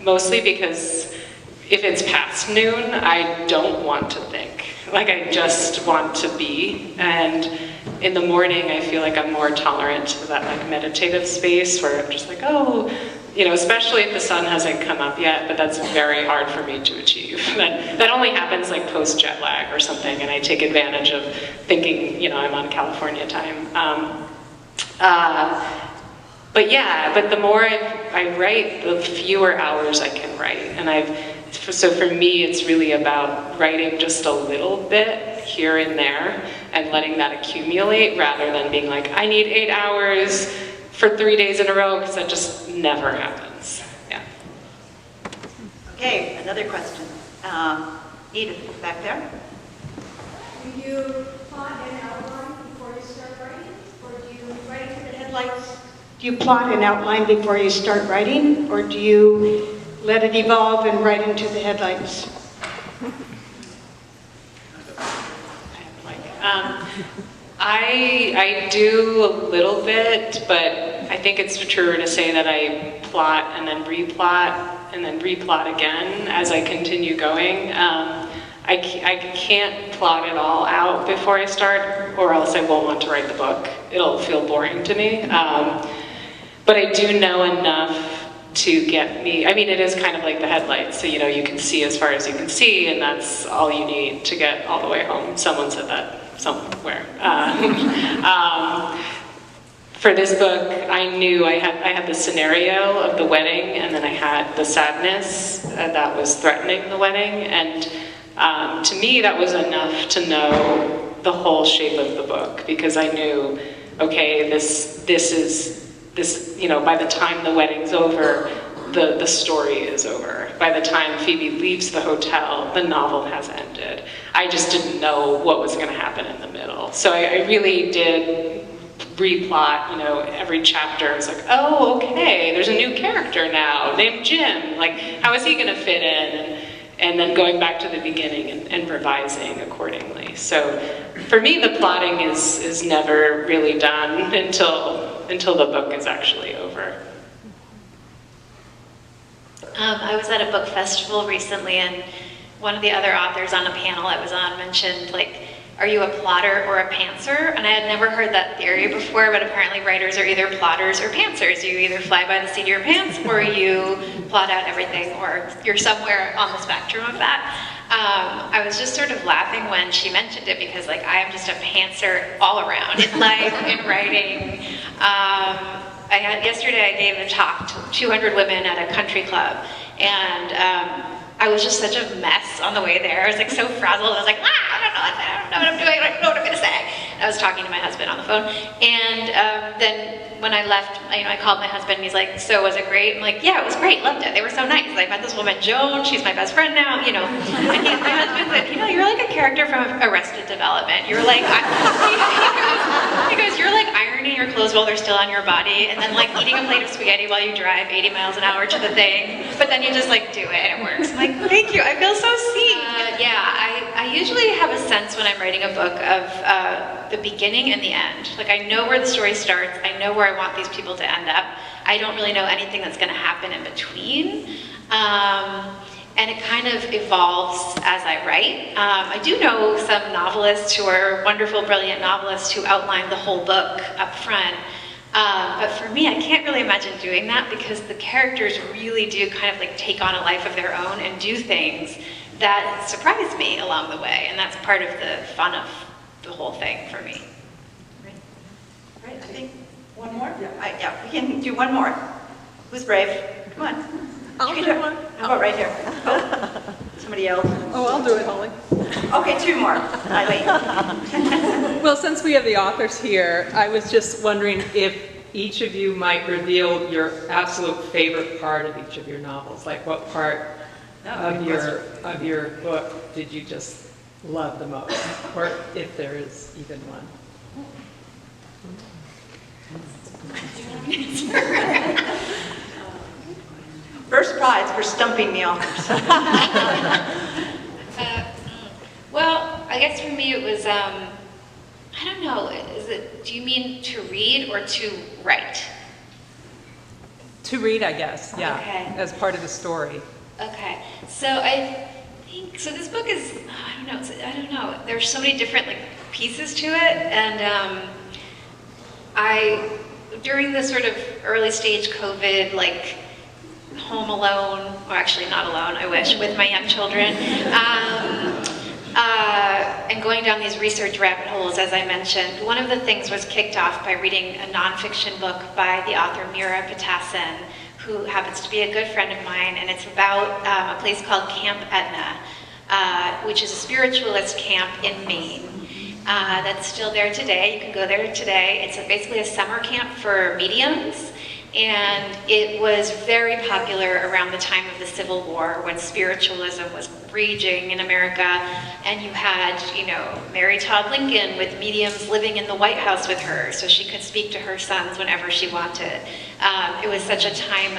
mostly because if it's past noon, I don't want to think. I just want to be. And in the morning, I feel like I'm more tolerant to that meditative space where I'm just especially if the sun hasn't come up yet, but that's very hard for me to achieve. That only happens post jet lag or something, and I take advantage of thinking, I'm on California time. But the more I write, the fewer hours I can write. And so for me, it's really about writing just a little bit here and there and letting that accumulate rather than being I need 8 hours for 3 days in a row, because that just never happens. Yeah. Okay, another question. Edith, back there. Do you plot an outline before you start writing, or do you write to the headlights? do you plot an outline before you start writing, or do you let it evolve and write into the headlights? I do a little bit, but I think it's truer to say that I plot and then replot again as I continue going. I can't plot it all out before I start, or else I won't want to write the book. It'll feel boring to me. But I do know enough to get me, I mean, it is kind of like the headlights, so you can see as far as you can see, and that's all you need to get all the way home. Someone said that somewhere. For this book, I knew I had the scenario of the wedding, and then I had the sadness that was threatening the wedding, and to me that was enough to know the whole shape of the book, because I knew, okay, this is by the time the wedding's over, the story is over. By the time Phoebe leaves the hotel, the novel has ended. I just didn't know what was going to happen in the middle. So I really did replot, every chapter. It's like, oh, okay, there's a new character now named Jim. Like, how is he going to fit in? And then going back to the beginning and revising accordingly. So for me, the plotting is never really done until the book is actually over. I was at a book festival recently, and one of the other authors on a panel I was on mentioned, like, are you a plotter or a pantser? And I had never heard that theory before, but apparently writers are either plotters or pantsers. You either fly by the seat of your pants, or you plot out everything, or you're somewhere on the spectrum of that. I was just sort of laughing when she mentioned it, because I am just a pantser all around, in life, in writing. Yesterday I gave a talk to 200 women at a country club, and I was just such a mess on the way there. I was so frazzled. I was like, I don't know what I'm doing. I don't know what I'm going to say. I was talking to my husband on the phone, and then when I left, I called my husband, and he's like, so was it great? I'm like, yeah, it was great. Loved it. They were so nice. I met this woman, Joan. She's my best friend now, And my husband said, you're like a character from Arrested Development. You're like, he goes, you're like ironing your clothes while they're still on your body, and then eating a plate of spaghetti while you drive 80 miles an hour to the thing, but then you just do it and it works. I'm like, thank you. I feel so seen. I usually have a sense when I'm writing a book of the beginning and the end. I know where the story starts. I know where I want these people to end up. I don't really know anything that's going to happen in between. And it kind of evolves as I write. I do know some novelists who are wonderful, brilliant novelists who outline the whole book up front. But for me, I can't really imagine doing that, because the characters really do kind of take on a life of their own and do things that surprise me along the way. And that's part of the fun of the whole thing for me. Right, I think one more? Yeah, we can do one more. Who's brave? Come on. I'll do one. How about right here? Oh, somebody else. Oh, I'll do it, Holly. Okay, two more. Well, since we have the authors here, I was just wondering if each of you might reveal your absolute favorite part of each of your novels. What part of your book did you just love the most, or if there is even one? First prize for stumping the authors. Well, I guess for me it was, I don't know, do you mean to read or to write? To read, I guess, yeah, Okay. as part of the story. Okay, so I think, so this book is, I don't know, there's so many different pieces to it, and during the sort of early stage COVID, home alone, or actually not alone, I wish, with my young children, and going down these research rabbit holes, as I mentioned, one of the things was kicked off by reading a nonfiction book by the author Mira Patassen, who happens to be a good friend of mine, and it's about a place called Camp Etna, which is a spiritualist camp in Maine. That's still there today. You can go there today. It's basically a summer camp for mediums, And it was very popular around the time of the Civil War when spiritualism was raging in America. And you had, Mary Todd Lincoln with mediums living in the White House with her so she could speak to her sons whenever she wanted. It was such a time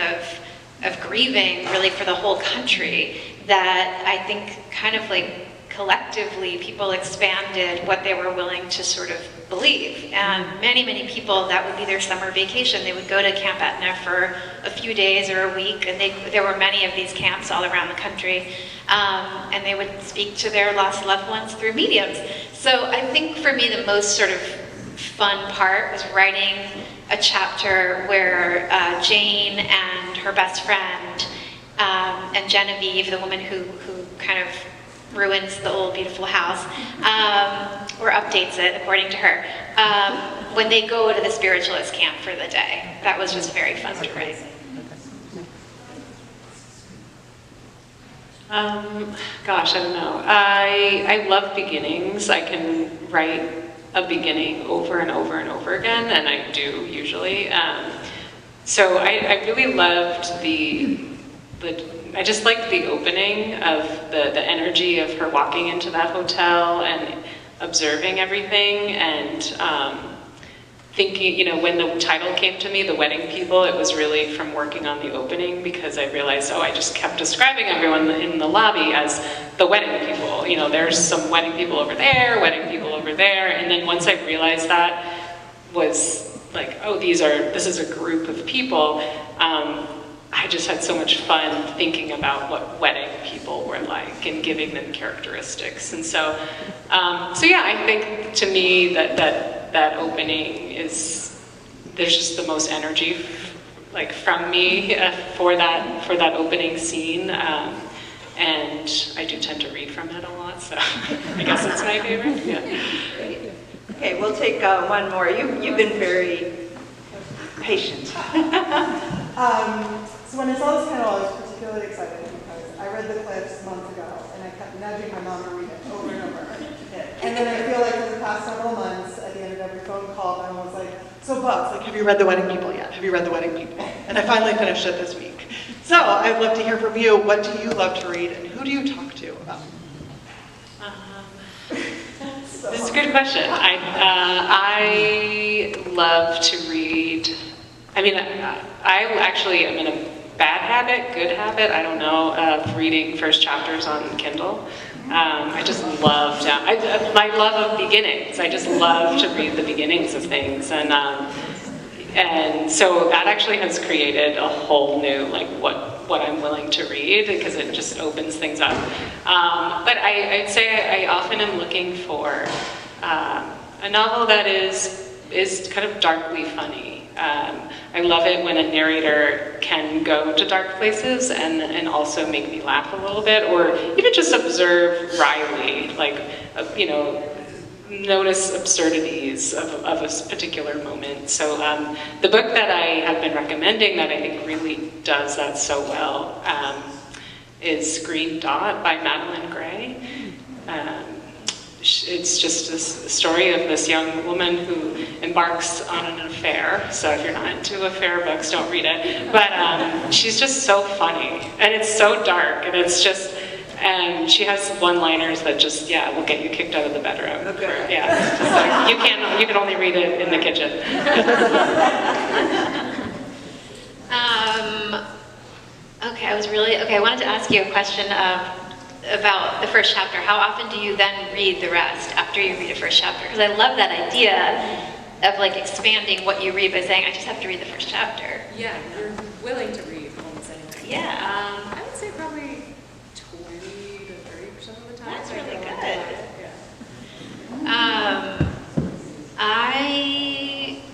of grieving really for the whole country that I think kind of like collectively people expanded what they were willing to sort of believe. And many, many people, that would be their summer vacation. They would go to Camp Etna for a few days or a week, and there were many of these camps all around the country, and they would speak to their lost loved ones through mediums. So I think for me the most sort of fun part was writing a chapter where Jane and her best friend and Genevieve, the woman who kind of ruins the old beautiful house, or updates it according to her, when they go to the spiritualist camp for the day. That was just very fun to write. Gosh, I don't know. I love beginnings. I can write a beginning over and over and over again, and I do usually. So I really loved I just liked the opening of the energy of her walking into that hotel and observing everything and thinking, when the title came to me, The Wedding People, it was really from working on the opening because I realized, I just kept describing everyone in the lobby as the wedding people. There's some wedding people over there, wedding people over there. And then once I realized that was like, this is a group of people, I just had so much fun thinking about what wedding people were like and giving them characteristics. And so yeah, I think to me that opening there's just the most energy like from me for that opening scene. And I do tend to read from it a lot, so I guess it's my favorite. Yeah. Okay, we'll take one more. You've been very patient. So when I saw this panel, I was particularly excited because I read the clips months ago, and I kept nudging my mom to read it over and over. And then I feel like for the past several months, at the end of every phone call, my mom was like, "So Bugs, have you read The Wedding People yet? Have you read The Wedding People?" And I finally finished it this week. So I'd love to hear from you. What do you love to read, and who do you talk to about? This is a good question. I love to read. I actually am in a bad habit, good habit, I don't know, of reading first chapters on Kindle. I just love my love of beginnings. I just love to read the beginnings of things, and so that actually has created a whole new what I'm willing to read because it just opens things up. But I'd say I often am looking for a novel that is kind of darkly funny. I love it when a narrator can go to dark places and also make me laugh a little bit, or even just observe wryly, notice absurdities of a particular moment. So the book that I have been recommending that I think really does that so well is Green Dot by Madeline Gray. It's just a story of this young woman who embarks on an affair. So if you're not into affair books, don't read it. But she's just so funny, and it's so dark, and it's just, and she has one-liners that just, will get you kicked out of the bedroom. Okay. It's just like, you can only read it in the kitchen. I wanted to ask you a question about the first chapter. How often do you then read the rest after you read a first chapter? Because I love that idea of expanding what you read by saying, I just have to read the first chapter. Yeah, you're willing to read almost anything. Yeah. I would say probably 20 to 30% of the time. That's really good. Yeah.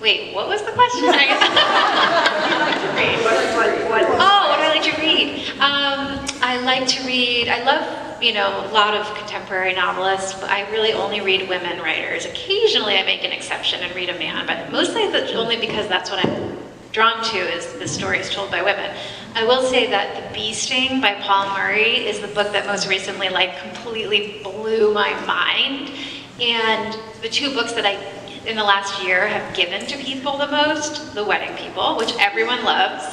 Wait, what was the question? What do you like to read? What do I like to read? I like to read, I love, a lot of contemporary novelists, but I really only read women writers. Occasionally I make an exception and read a man, but mostly that's only because that's what I'm drawn to, is the stories told by women. I will say that The Bee Sting by Paul Murray is the book that most recently completely blew my mind. And the two books that I in the last year have given to people the most, the wedding people, which everyone loves.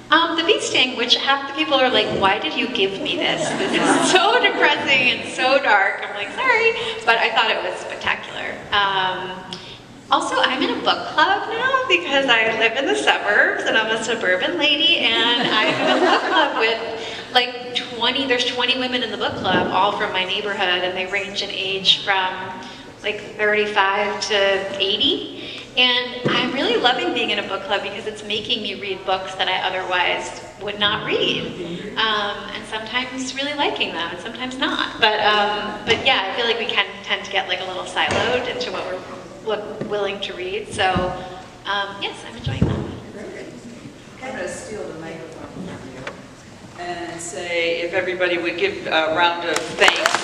The bee sting, which half the people are like, why did you give me this? This is so depressing and so dark. I'm like, sorry, but I thought it was spectacular. Also, I'm in a book club now because I live in the suburbs and I'm a suburban lady, and I'm in a book club with like there's 20 women in the book club, all from my neighborhood, and they range in age from like 35 to 80. And I'm really loving being in a book club because it's making me read books that I otherwise would not read. And sometimes really liking them and sometimes not. But yeah, I feel like we can tend to get like a little siloed into what we're willing to read. So yes, I'm enjoying that. I'm going to steal the microphone from you and say if everybody would give a round of thanks